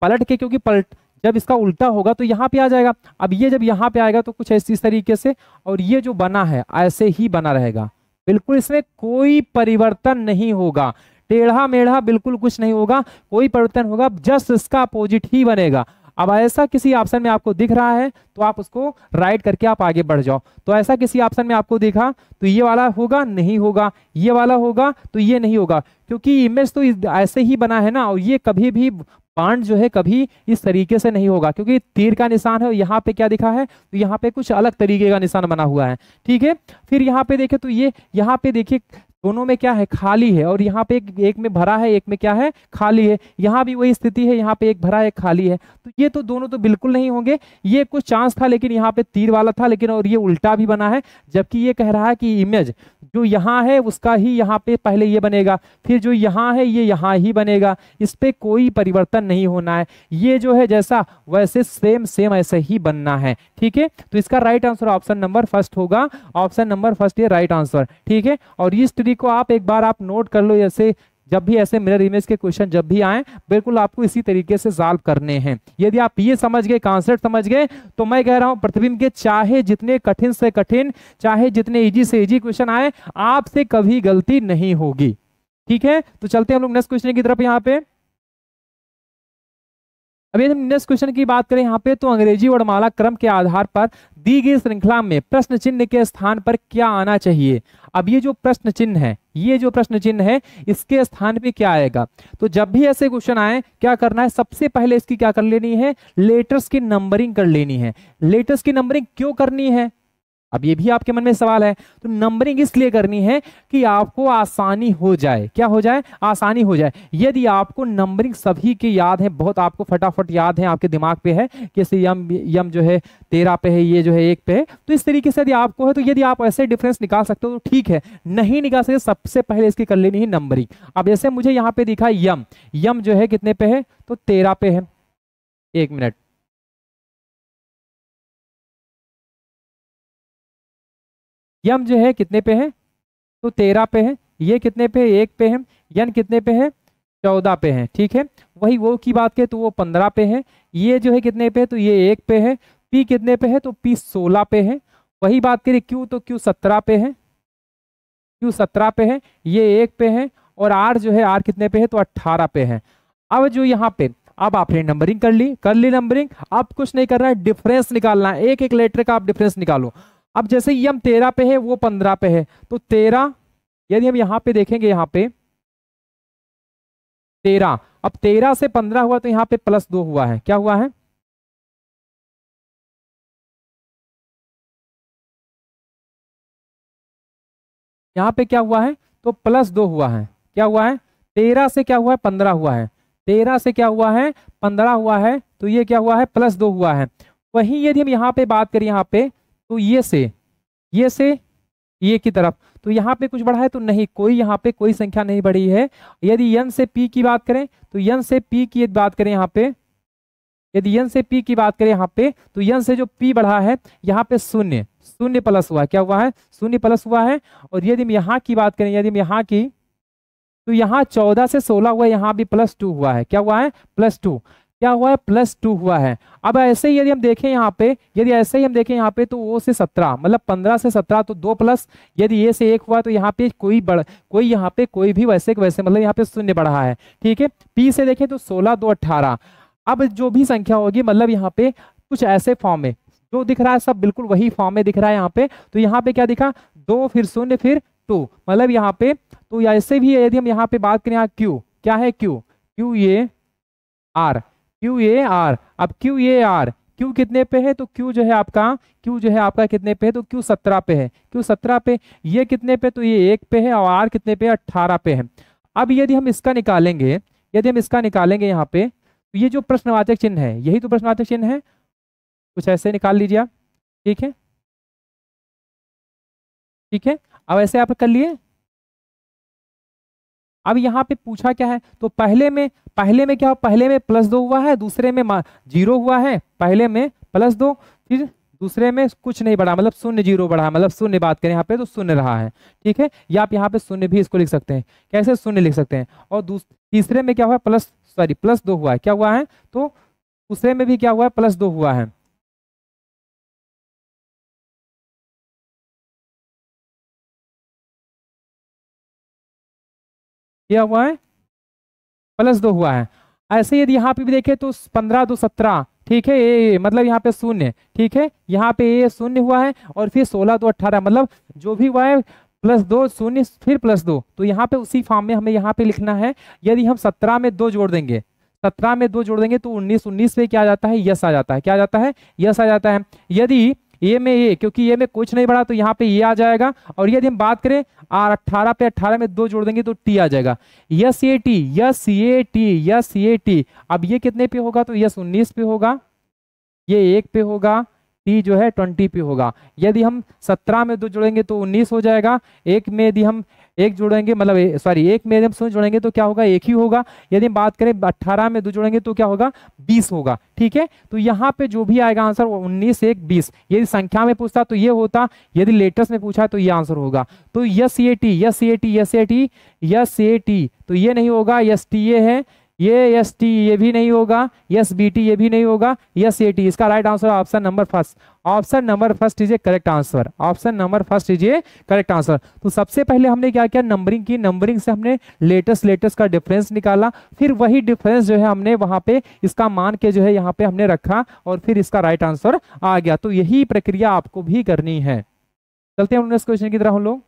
पलट के, क्योंकि पलट जब इसका उल्टा होगा तो यहाँ पे आ जाएगा। अब ये जब यहाँ पे आएगा तो कुछ इस तरीके से, और ये जो बना है ऐसे ही बना रहेगा, बिल्कुल इसमें कोई परिवर्तन नहीं होगा, टेढ़ा मेढ़ा बिल्कुल कुछ नहीं होगा, कोई परिवर्तन होगा, जस्ट इसका अपोजिट ही बनेगा। अब ऐसा किसी ऑप्शन में आपको दिख रहा है तो आप उसको राइट करके आप आगे बढ़ जाओ। तो ऐसा किसी ऑप्शन में आपको दिखा तो ये वाला होगा, नहीं होगा, ये वाला होगा तो ये नहीं होगा, क्योंकि इमेज तो ऐसे ही बना है ना। और ये कभी भी पॉइंट जो है कभी इस तरीके से नहीं होगा, क्योंकि तीर का निशान है, यहाँ पे क्या दिखा है, तो यहाँ पे कुछ अलग तरीके का निशान बना हुआ है, ठीक है। फिर यहाँ पे देखे तो ये यहाँ पे देखिए दोनों में क्या है, खाली है, और यहाँ पे एक में भरा है, एक में क्या है, खाली है। यहाँ भी वही स्थिति है, यहाँ पे एक भरा है एक खाली है। तो ये तो दोनों तो बिल्कुल नहीं होंगे। ये कुछ चांस था, लेकिन यहाँ पे तीर वाला था, लेकिन और ये उल्टा भी बना है, जबकि ये कह रहा है कि इमेज जो यहाँ है उसका ही यहाँ पे पहले ये बनेगा, फिर जो यहाँ है ये यहाँ ही बनेगा, इस पे कोई परिवर्तन नहीं होना है। ये जो है जैसा वैसे सेम सेम ऐसे ही बनना है, ठीक है। तो इसका right answer option number first होगा, ऑप्शन नंबर फर्स्ट ये राइट आंसर, ठीक है। और इस ट्रिक को आप एक बार आप नोट कर लो, जैसे जब भी ऐसे मिरर इमेज के क्वेश्चन जब भी आए बिल्कुल आपको इसी तरीके से सॉल्व करने हैं। यदि आप ये समझ गए, कॉन्सेप्ट समझ गए, तो मैं कह रहा हूं प्रतिबिंब के चाहे जितने कठिन से कठिन, चाहे जितने इजी से इजी क्वेश्चन आए, आपसे कभी गलती नहीं होगी, ठीक है। तो चलते हैं हम लोग नेक्स्ट क्वेश्चन की तरफ। यहाँ पे अभी हम नेक्स्ट क्वेश्चन की बात करें यहाँ पे, तो अंग्रेजी वर्णमाला क्रम के आधार पर दी गई श्रृंखला में प्रश्न चिन्ह के स्थान पर क्या आना चाहिए। अब ये जो प्रश्न चिन्ह है, ये जो प्रश्न चिन्ह है, इसके स्थान पे क्या आएगा। तो जब भी ऐसे क्वेश्चन आए क्या करना है, सबसे पहले इसकी क्या कर लेनी है, लेटर्स की नंबरिंग कर लेनी है। लेटर्स की नंबरिंग क्यों करनी है, अब ये भी आपके मन में सवाल है। तो नंबरिंग इसलिए करनी है कि आपको आसानी हो जाए, क्या हो जाए, आसानी हो जाए। यदि आपको नंबरिंग सभी की याद है, बहुत आपको फटाफट याद है, आपके दिमाग पे है, जैसे यम जो है 13 पे है, ये जो है 1 पे है, तो इस तरीके से यदि आपको है, तो यदि आप ऐसे डिफरेंस निकाल सकते हो तो ठीक है, नहीं निकाल सकते सबसे पहले इसकी कर लेनी है नंबरिंग। अब जैसे मुझे यहाँ पे दिखा यम जो है कितने पे है, तो 13 पे है। एक मिनट, यम जो है कितने पे है, तो 13 पे है। ये कितने पे, 1 पे है। यन कितने पे है, 14 पे है, ठीक है। वही वो की बात करें तो वो 15 पे है। ये जो है कितने पे, तो ये 1 पे है। पी कितने पे है, तो पी 16 पे है। वही बात करें क्यू, तो क्यू 17 पे है, क्यू 17 पे है। ये 1 पे है। और आर जो है, आर कितने पे है, तो 18 पे है। अब जो यहाँ पे, अब आपने नंबरिंग कर ली नंबरिंग। अब कुछ नहीं करना है, डिफरेंस निकालना है, एक एक लेटर का आप डिफरेंस निकालो। अब जैसे यम 13 पे है, वो 15 पे है, तो 13, यदि हम यहाँ पे देखेंगे, यहाँ पे 13, अब 13 से 15 हुआ तो यहाँ पे +2 हुआ है, क्या हुआ है, यहाँ पे क्या हुआ है, तो +2 हुआ है। क्या हुआ है, 13 से क्या हुआ है, 15 हुआ है। 13 से क्या हुआ है, 15 हुआ है, तो ये क्या हुआ है, +2 हुआ है। वहीं यदि हम यहाँ पे बात करें, यहाँ पे तो ये से ये की तरफ, तो यहाँ पे कुछ बढ़ा है, तो नहीं, कोई यहाँ पे कोई संख्या नहीं बढ़ी है। यदि n से p की बात करें, तो n से p की बात करें यहाँ पे, यदि n से p की बात करें यहाँ पे, तो n से जो p बढ़ा है, यहाँ पे शून्य प्लस हुआ है, क्या हुआ है, शून्य प्लस हुआ है। और यदि हम यहाँ की बात करें, यदि हम यहाँ की, तो यहाँ 14 से 16 हुआ, यहाँ भी +2 हुआ है, क्या हुआ है, +2। क्या हुआ है, +2 हुआ है। अब ऐसे ही यदि हम देखें यहाँ पे, यदि ऐसे ही हम देखें यहाँ पे, तो O से 17 मतलब 15 से 17 तो 2 प्लस, यदि A से 1 हुआ तो यहाँ पे कोई यहाँ पे कोई भी वैसे के वैसे मतलब यहाँ पे शून्य बढ़ा है, ठीक है। P से देखें तो 16 2 18। अब जो भी संख्या होगी मतलब यहाँ पे कुछ ऐसे फॉर्म में जो दिख रहा है सब बिल्कुल वही फॉर्म में दिख रहा है यहाँ पे। तो यहाँ पे क्या दिखा, 2 फिर 0 फिर 2, मतलब यहाँ पे तो ऐसे भी यदि हम यहाँ पे बात करें, यहाँ Q क्या है, QAR QAR। अब QAR Q कितने पे है, तो Q जो है आपका कितने पे है, तो Q 17 पे है, Q 17 पे। ये कितने पे, तो ये 1 पे है, और R कितने पे, 18 पे है। अब यदि हम इसका निकालेंगे, यहाँ पे, तो ये जो प्रश्नवाचक चिन्ह है यही तो प्रश्नवाचक चिन्ह है, कुछ ऐसे निकाल लीजिए आप, ठीक है, ठीक है। अब ऐसे आप कर लिए। अब यहाँ पे पूछा क्या है, तो पहले में क्या, पहले में +2 हुआ है, दूसरे में 0 हुआ है। पहले में +2, फिर दूसरे में कुछ नहीं बढ़ा, मतलब 0 0 बढ़ा है, मतलब शून्य बात करें यहाँ पे तो शून्य रहा है, ठीक है। या आप यहाँ पे शून्य भी इसको लिख सकते हैं, कैसे शून्य लिख सकते हैं। और तीसरे में क्या हुआ, +2 हुआ है, क्या हुआ है, तो दूसरे में भी क्या हुआ है, +2 हुआ है। क्या हुआ है, +2 हुआ है। ऐसे यदि यहाँ पे भी देखें तो 15 2 17, ठीक है, ये मतलब यहाँ पे शून्य, ठीक है, यहाँ पे ये शून्य हुआ है, और फिर 16 2 18 मतलब जो भी हुआ है +2 0 फिर +2। तो यहाँ पे उसी फॉर्म में हमें यहाँ पे लिखना है। यदि हम 17 में 2 जोड़ देंगे, 17 में 2 जोड़ देंगे तो 19, 19 पे क्या आ जाता है, यस आ जाता है, क्या आ जाता है, यस आ जाता है। यदि ये में ये, क्योंकि ये में कुछ नहीं बढ़ा तो यहाँ पे ये आ जाएगा। और यदि हम बात करें 18 पे 18 में 2 जोड़ देंगे तो टी आ जाएगा, यस ये टी, यस ये टी, यस ये टी। अब ये कितने पे होगा, तो यस 19 पे होगा, ये 1 पे होगा, टी जो है 20 पे होगा। यदि हम 17 में 2 जोड़ेंगे तो 19 हो जाएगा, एक में यदि हम 1 जोड़ेंगे मतलब सॉरी 1 में यदि हम 0 जोड़ेंगे तो क्या होगा, 1 ही होगा। यदि हम बात करें 18 में 2 जोड़ेंगे तो क्या होगा, 20 होगा, ठीक है। तो यहाँ पे जो भी आएगा आंसर वो 19 1 20। यदि संख्या में पूछता तो ये होता, यदि लेटर्स में पूछा तो ये आंसर होगा। तो यस ये टी, यस ये टी, यस ये टी, यस ये टी, तो ये नहीं होगा, यस टी ये है, ये एस टी ये भी नहीं होगा, यस बी टी ये भी नहीं होगा, यस ए टी। इसका right answer option number first, option number first is a correct answer, option number first is a correct answer. तो सबसे पहले हमने क्या किया, नंबरिंग की, नंबरिंग से हमने लेटेस्ट का डिफरेंस निकाला, फिर वही डिफरेंस जो है हमने वहां पे इसका मान के जो है यहाँ पे हमने रखा, और फिर इसका राइट आंसर आ गया। तो यही प्रक्रिया आपको भी करनी है। चलते हैं नेक्स्ट क्वेश्चन की तरफ हम लोग।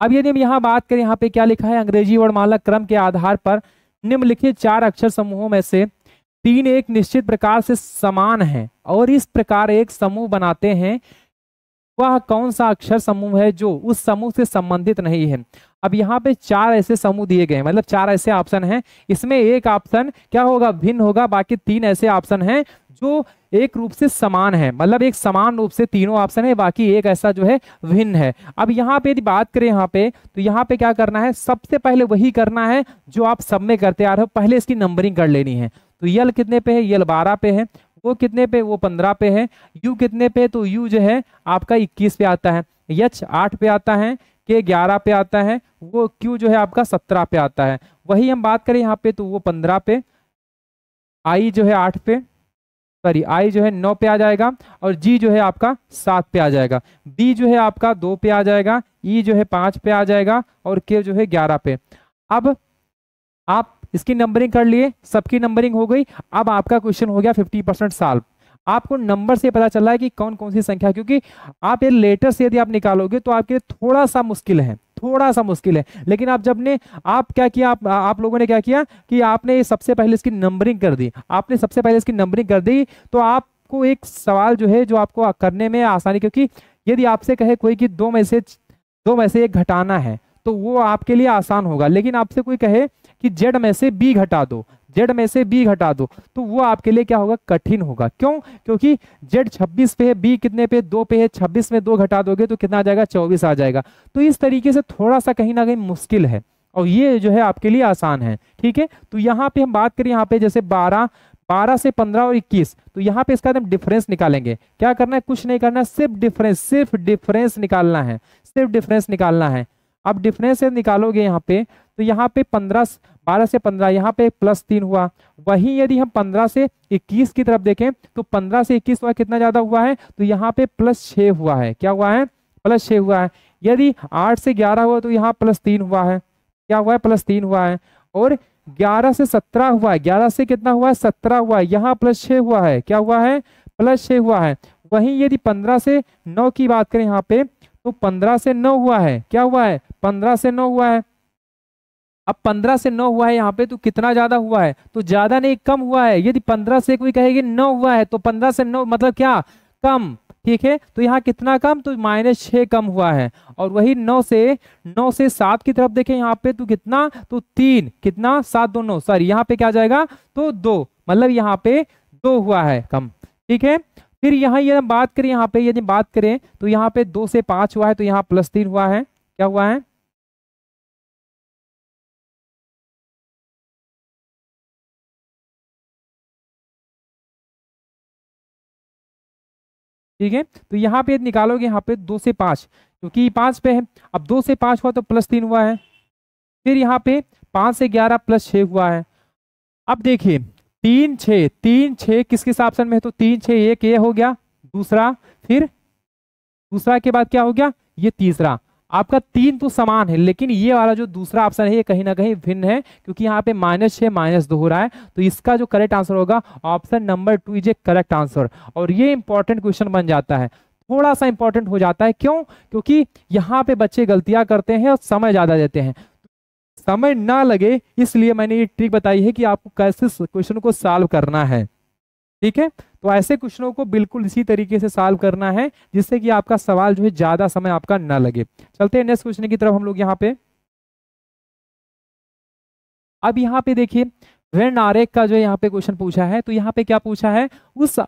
अब यदि हम यहाँ बात करें, यहाँ पे क्या लिखा है, अंग्रेजी वर्णमाला क्रम के आधार पर निम्नलिखित 4 अक्षर समूहों में से 3 एक निश्चित प्रकार से समान हैं और इस प्रकार एक समूह बनाते हैं, वह कौन सा अक्षर समूह है जो उस समूह से संबंधित नहीं है। अब यहाँ पे 4 ऐसे समूह दिए गए हैं, मतलब 4 ऐसे ऑप्शन हैं, इसमें एक ऑप्शन क्या होगा, भिन्न होगा, बाकी 3 ऐसे ऑप्शन हैं जो एक रूप से समान है, मतलब एक समान रूप से तीनों ऑप्शन है, बाकी एक ऐसा जो है भिन्न है। अब यहाँ पे यदि बात करें यहाँ पे, तो यहाँ पे क्या करना है, सबसे पहले वही करना है जो आप सब में करते आ रहे हो, पहले इसकी नंबरिंग कर लेनी है। तो यल कितने पे है, यल 12 पे है, वो कितने पे, वो 15 पे है, यू कितने पे, तो यू जो है आपका 21 पे आता है, एच 8 पे आता है, के 11 पे आता है, वो क्यू जो है आपका 17 पे आता है। वही हम बात करें यहाँ पे तो वो 15 पे, आई जो है 8 पे, सॉरी आई जो है 9 पे आ जाएगा, और जी जो है आपका 7 पे आ जाएगा, बी जो है आपका 2 पे आ जाएगा, ई जो है 5 पे आ जाएगा, और के जो है 11 पे। अब आप इसकी नंबरिंग कर लिए, सबकी नंबरिंग हो गई। अब आपका क्वेश्चन हो गया 50% सॉल्व। आपको नंबर से पता चला है कि कौन कौन सी संख्या, क्योंकि आप ये लेटर से यदि आप निकालोगे तो आपके लिए थोड़ा सा मुश्किल है, थोड़ा सा मुश्किल है। लेकिन आप जब ने आप क्या किया, आप लोगों ने क्या किया कि आपने सबसे पहले इसकी नंबरिंग कर दी, आपने सबसे पहले इसकी नंबरिंग कर दी, तो आपको एक सवाल जो है जो आपको करने में आसानी, क्योंकि यदि आपसे कहे कोई कि दो में से एक घटाना है तो वो आपके लिए आसान होगा। लेकिन आपसे कोई कहे कि जेड में से बी घटा दो, जेड में से बी घटा दो, तो वो आपके लिए क्या होगा, कठिन होगा। क्यों, क्योंकि जेड 26 पे है, बी कितने पे, 2 पे है, 26 में 2 घटा दोगे तो कितना आ जाएगा, 24 आ जाएगा। तो इस तरीके से थोड़ा सा कहीं ना कहीं मुश्किल है, और ये जो है आपके लिए आसान है, ठीक है। तो यहाँ पे हम बात करें, यहाँ पे जैसे 12 से 15 और 21, तो यहाँ पे इसका हम डिफरेंस निकालेंगे। क्या करना है, कुछ नहीं करना है, सिर्फ डिफरेंस निकालना है, सिर्फ डिफरेंस निकालना है। अब डिफरेंस से निकालोगे यहाँ पे, तो यहाँ पे 12 से 15, यहाँ पे +3 हुआ। वहीं यदि हम 15 से 21 की तरफ देखें तो 15 से 21 हुआ, कितना ज्यादा हुआ है, तो यहाँ पे +6 हुआ है। क्या हुआ है, +6 हुआ है। यदि 8 से 11 हुआ तो यहाँ +3 हुआ है। क्या हुआ है, +3 हुआ है। और 11 से 17 हुआ है, 11 से कितना हुआ है, 17 हुआ है, यहाँ +6 हुआ है। क्या हुआ है, +6 हुआ है। वहीं यदि 15 से 9 की बात करें यहाँ पे, तो 15 से 9 हुआ है। क्या हुआ है, 15 से 9 हुआ है। अब 15 से 9 हुआ है यहाँ पे, तो कितना ज्यादा हुआ है, तो ज्यादा नहीं कम हुआ है। यदि 15 से कोई कहेगी 9 हुआ है, तो 15 से 9 मतलब क्या, कम। ठीक है, तो यहाँ कितना कम, तो -6 कम हुआ है। और वही 9 से 7 की तरफ देखें यहाँ पे, तो कितना, तो 3, कितना, 7 2 9, सॉरी यहाँ पे क्या जाएगा, तो 2, मतलब यहाँ पे 2 हुआ है कम। ठीक है, फिर यहाँ ये बात करें, यहाँ पे यदि बात करें तो यहाँ पे 2 से 5 हुआ है, तो यहाँ +3 हुआ है। क्या हुआ है, ठीक है। तो यहाँ पे निकालोगे, यहाँ पे 2 से 5, क्योंकि 5 पे है। अब 2 से 5 हुआ तो +3 हुआ है। फिर यहाँ पे 5 से 11 +6 हुआ है। अब देखिए 3 6 किस किस ऑप्शन में है, तो 3 6, एक ये हो गया, दूसरा, फिर दूसरा के बाद क्या हो गया, ये तीसरा। आपका 3 तो समान है, लेकिन ये वाला जो दूसरा ऑप्शन है ये कहीं ना कहीं भिन्न है, क्योंकि यहाँ पे -6 -2 हो रहा है। तो इसका जो करेक्ट आंसर होगा, option number 2 is a correct answer. और ये इंपॉर्टेंट क्वेश्चन बन जाता है, थोड़ा सा इंपॉर्टेंट हो जाता है। क्यों, क्योंकि यहाँ पे बच्चे गलतियां करते हैं और समय ज्यादा देते हैं। समय ना लगे इसलिए मैंने ये ट्रिक बताई है कि आपको कैसे क्वेश्चन को सॉल्व करना है। ठीक है, तो ऐसे क्वेश्चनों को बिल्कुल इसी तरीके से सॉल्व करना है, जिससे कि आपका सवाल जो है ज्यादा समय आपका ना लगे। चलते हैं नेक्स्ट क्वेश्चन की तरफ हम लोग यहाँ पे। अब यहाँ पे देखिए वेन आरेख का जो यहाँ पे क्वेश्चन पूछा है, तो यहाँ पे क्या पूछा है, उस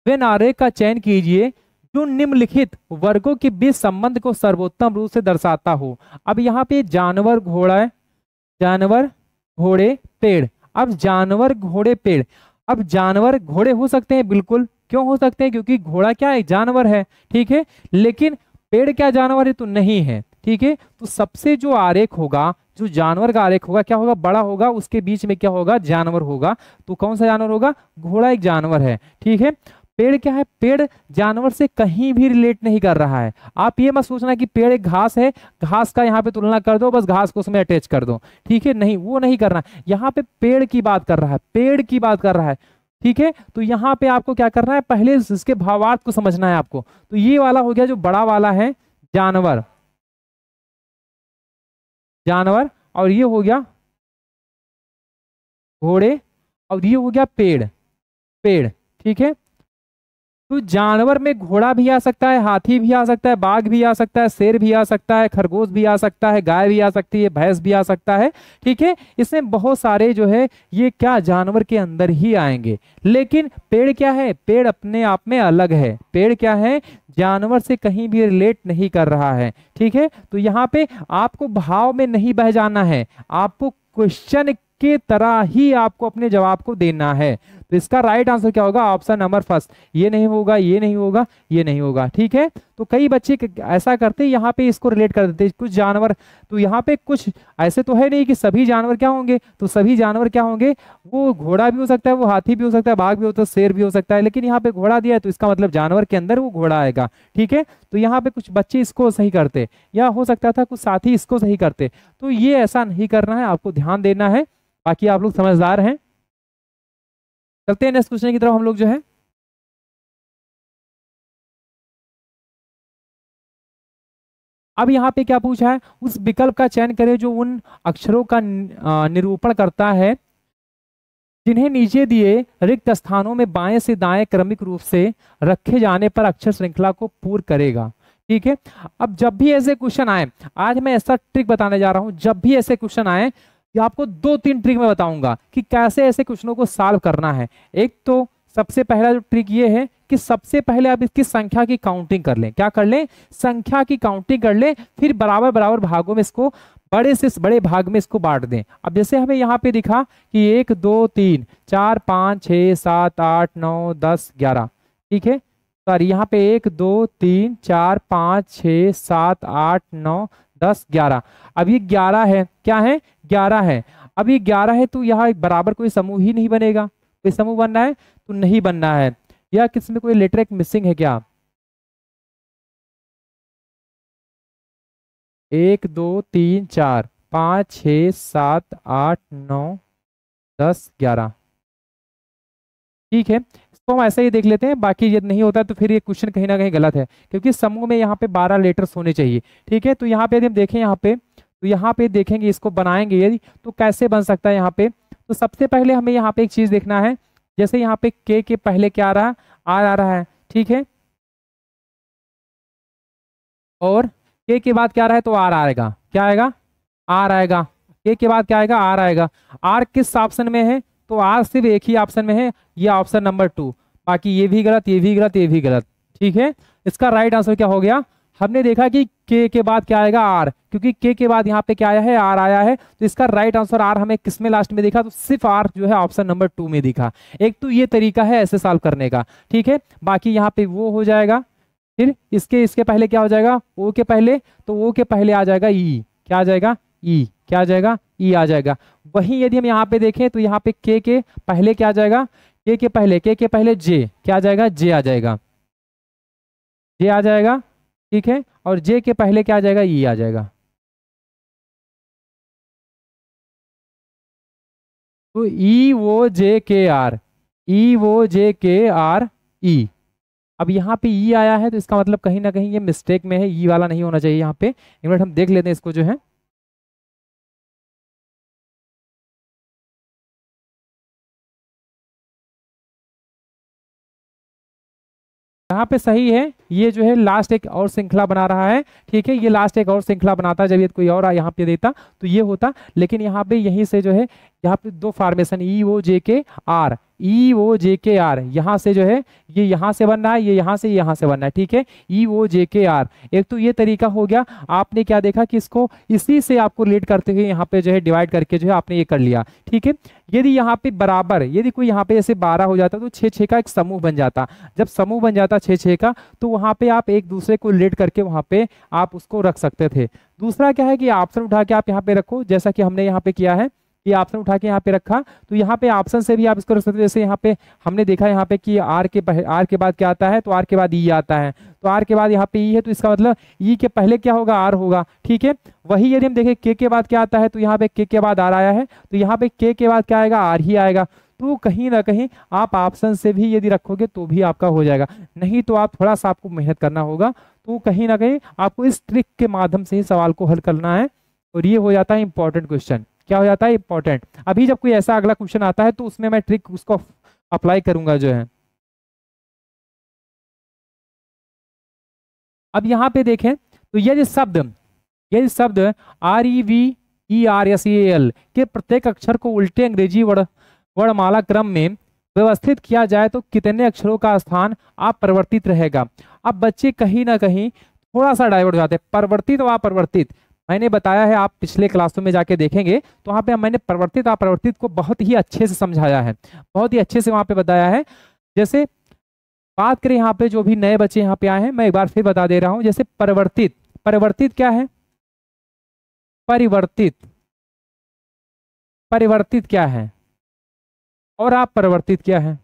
वेन आरेख का चयन कीजिए जो निम्नलिखित वर्गों के बीच संबंध को सर्वोत्तम रूप से दर्शाता हो। अब यहाँ पे जानवर, घोड़ा, जानवर, घोड़े, पेड़। अब जानवर, घोड़े, पेड़। अब जानवर घोड़े हो सकते हैं, बिल्कुल, क्यों हो सकते हैं, क्योंकि घोड़ा क्या है, जानवर है। ठीक है, लेकिन पेड़ क्या जानवर है, तो नहीं है। ठीक है, तो सबसे जो आरेख होगा, जो जानवर का आरेख होगा, क्या होगा, बड़ा होगा, उसके बीच में क्या होगा, जानवर होगा। तो कौन सा जानवर होगा, घोड़ा एक जानवर है। ठीक है, पेड़ क्या है, पेड़ जानवर से कहीं भी रिलेट नहीं कर रहा है। आप ये मत सोचना कि पेड़ एक घास है, घास का यहाँ पे तुलना कर दो, बस घास को उसमें अटैच कर दो। ठीक है, नहीं, वो नहीं करना। यहाँ पे पेड़ की बात कर रहा है, पेड़ की बात कर रहा है। ठीक है, तो यहाँ पे आपको क्या करना है, पहले इसके भावार्थ को समझना है आपको। तो ये वाला हो गया जो बड़ा वाला है, जानवर, जानवर, और ये हो गया घोड़े, और ये हो गया पेड़, पेड़। ठीक है, तो जानवर में घोड़ा भी आ सकता है, हाथी भी आ सकता है, बाघ भी आ सकता है, शेर भी आ सकता है, खरगोश भी आ सकता है, गाय भी आ सकती है, भैंस भी आ सकता है। ठीक है, इसमें बहुत सारे जो है ये क्या जानवर के अंदर ही आएंगे। लेकिन पेड़ क्या है, पेड़ अपने आप में अलग है। पेड़ क्या है, जानवर से कहीं भी रिलेट नहीं कर रहा है। ठीक है, तो यहाँ पे आपको भाव में नहीं बह जाना है, आपको क्वेश्चन के तरह ही आपको अपने जवाब को देना है। तो इसका राइट आंसर क्या होगा, ऑप्शन नंबर फर्स्ट। ये नहीं होगा, ये नहीं होगा, ये नहीं होगा। ठीक है, तो कई बच्चे ऐसा करते हैं, यहाँ पे इसको रिलेट कर देते कुछ जानवर। तो यहाँ पे कुछ ऐसे तो है नहीं कि सभी जानवर क्या होंगे, तो सभी जानवर क्या होंगे, वो घोड़ा भी हो सकता है, वो हाथी भी हो सकता है, बाघ भी हो सकता है, शेर भी हो सकता है। लेकिन यहाँ पे घोड़ा दिया है, तो इसका मतलब जानवर के अंदर वो घोड़ा आएगा। ठीक है, तो यहाँ पे कुछ बच्चे इसको सही करते, या हो सकता था कुछ साथी इसको सही करते। तो ये ऐसा नहीं करना है, आपको ध्यान देना है। बाकी आप लोग समझदार हैं। चलते हैं नेक्स्ट क्वेश्चन की तरफ हम लोग जो है। अब यहाँ पे क्या पूछा है, उस विकल्प का चयन करें जो उन अक्षरों का निरूपण करता है जिन्हें नीचे दिए रिक्त स्थानों में बाएं से दाएं क्रमिक रूप से रखे जाने पर अक्षर श्रृंखला को पूर्ण करेगा। ठीक है, अब जब भी ऐसे क्वेश्चन आए, आज मैं ऐसा ट्रिक बताने जा रहा हूं, जब भी ऐसे क्वेश्चन आए कि आपको 2-3 ट्रिक में बताऊंगा कि कैसे ऐसे क्वेश्चनों को सॉल्व करना है। एक तो सबसे पहला जो ट्रिक ये है कि सबसे पहले आप इसकी संख्या की काउंटिंग कर लें। क्या कर लें, संख्या की काउंटिंग कर लें, फिर बराबर बराबर भागों में इसको, बड़े से बड़े भाग में इसको बांट दें। अब जैसे हमें यहाँ पे दिखा कि 1 2 3 4 5 6 7 8 9 10 11। ठीक है, सॉरी यहाँ पे 1 2 3 4 5 6 7 8 9 10 11। अब ये 11 है, क्या है 11 है। अब ये 11 है तो यहाँ बराबर कोई समूह ही नहीं बनेगा। कोई समूह बनना है तो नहीं बनना है। या किसमें कोई लेटर एक मिसिंग है क्या? 1 2 3 4 5 6 7 8 9 10 11। ठीक है, इसको हम ऐसे ही देख लेते हैं। बाकी यदि नहीं होता तो फिर ये क्वेश्चन कहीं ना कहीं गलत है, क्योंकि समूह में यहाँ पे 12 लेटर्स होने चाहिए। ठीक है, तो यहाँ पे यदि हम देखें यहाँ पे, तो यहाँ पे देखेंगे, इसको बनाएंगे यदि, तो कैसे बन सकता है यहाँ पे। तो सबसे पहले हमें यहाँ पे एक चीज देखना है, जैसे यहाँ पे के पहले क्या आ रहा है, आर आ रहा है। ठीक है, और के बाद क्या आ रहा है तो आर आएगा। क्या आएगा? आर आएगा। के बाद क्या आएगा? आर आएगा। आर किस ऑप्शन में है? तो आर सिर्फ एक ही ऑप्शन में है, ये ऑप्शन नंबर 2। बाकी ये भी गलत, ये भी गलत, ये भी गलत। ठीक है, इसका राइट आंसर क्या हो गया? हमने देखा कि के बाद क्या आएगा? आर, क्योंकि के बाद यहाँ पे क्या आया है? आर आया है। तो इसका राइट आंसर आर हमें किस में लास्ट में देखा? तो सिर्फ आर जो है ऑप्शन नंबर 2 में दिखा। एक तो ये तरीका है ऐसे सॉल्व करने का। ठीक है, बाकी यहाँ पे वो हो जाएगा, फिर इसके पहले क्या हो जाएगा? ओ के पहले, तो ओ के पहले आ जाएगा ई। क्या आ जाएगा? ई। क्या आ जाएगा? ई आ जाएगा। वहीं यदि हम यहाँ पे देखें तो यहाँ पे के पहले क्या आ जाएगा? के पहले जे। क्या आ जाएगा? जे आ जाएगा। जे आ जाएगा। ठीक है, और जे के पहले क्या आ जाएगा? ई आ जाएगा। तो ई वो जे के आर, ई वो जे के आर ई। अब यहाँ पे ई आया है तो इसका मतलब कहीं ना कहीं ये मिस्टेक में है, ई वाला नहीं होना चाहिए यहाँ पे। एक मिनट हम देख लेते हैं इसको जो है। यहाँ पे सही है, ये जो है लास्ट एक और श्रृंखला बना रहा है। ठीक है, ये लास्ट एक और श्रृंखला बनाता, जब ये कोई और यहाँ पे देता तो ये होता, लेकिन यहाँ पे यहीं से जो है यहाँ पे दो फॉर्मेशन ई ओ जे के आर, ई ओ जे के आर, यहाँ से जो है ये यहाँ से बनना है, ये यहाँ से बनना है। ठीक है, ई ओ जे के आर। एक तो ये तरीका हो गया, आपने क्या देखा कि इसको इसी से आपको लीड करते हुए यहाँ पे जो है डिवाइड करके जो है आपने ये कर लिया। ठीक है, यदि यहाँ पे बराबर, यदि कोई यहाँ पे जैसे 12 हो जाता तो 6 का एक समूह बन जाता। जब समूह बन जाता 6 का, तो वहां पे आप एक दूसरे को लीड करके वहां पे आप उसको रख सकते थे। दूसरा क्या है कि ऑप्शन उठा के आप यहाँ पे रखो, जैसा कि हमने यहाँ पे किया है, ये ऑप्शन उठा के यहाँ पे रखा। तो यहाँ पे ऑप्शन से भी आप इसको रख सकते हो। जैसे यहाँ पे हमने देखा यहाँ पे कि आर के बाद क्या आता है, तो आर के बाद ई आता है। तो आर के बाद यहाँ पे ई है, तो इसका मतलब ई के पहले क्या होगा? आर होगा। ठीक है, वही यदि हम देखें के बाद क्या आता है, तो यहाँ पे के बाद आर आया है, तो यहाँ पे के बाद क्या आएगा? आर ही आएगा। तो कहीं ना कहीं आप ऑप्शन से भी यदि रखोगे तो भी आपका हो जाएगा, नहीं तो आप थोड़ा सा आपको मेहनत करना होगा। तो कहीं ना कहीं आपको इस ट्रिक के माध्यम से ही सवाल को हल करना है, और ये हो जाता है इंपॉर्टेंट क्वेश्चन। क्या हो जाता है? इंपॉर्टेंट। अभी जब कोई ऐसा अगला क्वेश्चन आता है तो उसमें मैं ट्रिक उसको अप्लाई करूंगा जो है। अब यहाँ पे देखें तो ये शब्द REVERSEAL के प्रत्येक अक्षर को उल्टे अंग्रेजी वर्णमाला क्रम में व्यवस्थित किया जाए तो कितने अक्षरों का स्थान अपरिवर्तित रहेगा? अब बच्चे कहीं ना कहीं थोड़ा सा डाइवर्ट हो जाते हैं, परिवर्तित और अपरिवर्तित। मैंने बताया है, आप पिछले क्लासों में जाके देखेंगे तो वहाँ पे मैंने परिवर्तित अपरिवर्तित को बहुत ही अच्छे से समझाया है, बहुत ही अच्छे से वहाँ पे बताया है। जैसे बात करें यहाँ पे जो भी नए बच्चे यहाँ पे आए हैं, मैं एक बार फिर बता दे रहा हूँ। जैसे परिवर्तित, परिवर्तित क्या है? परिवर्तित, परिवर्तित क्या है? और आप परिवर्तित क्या है?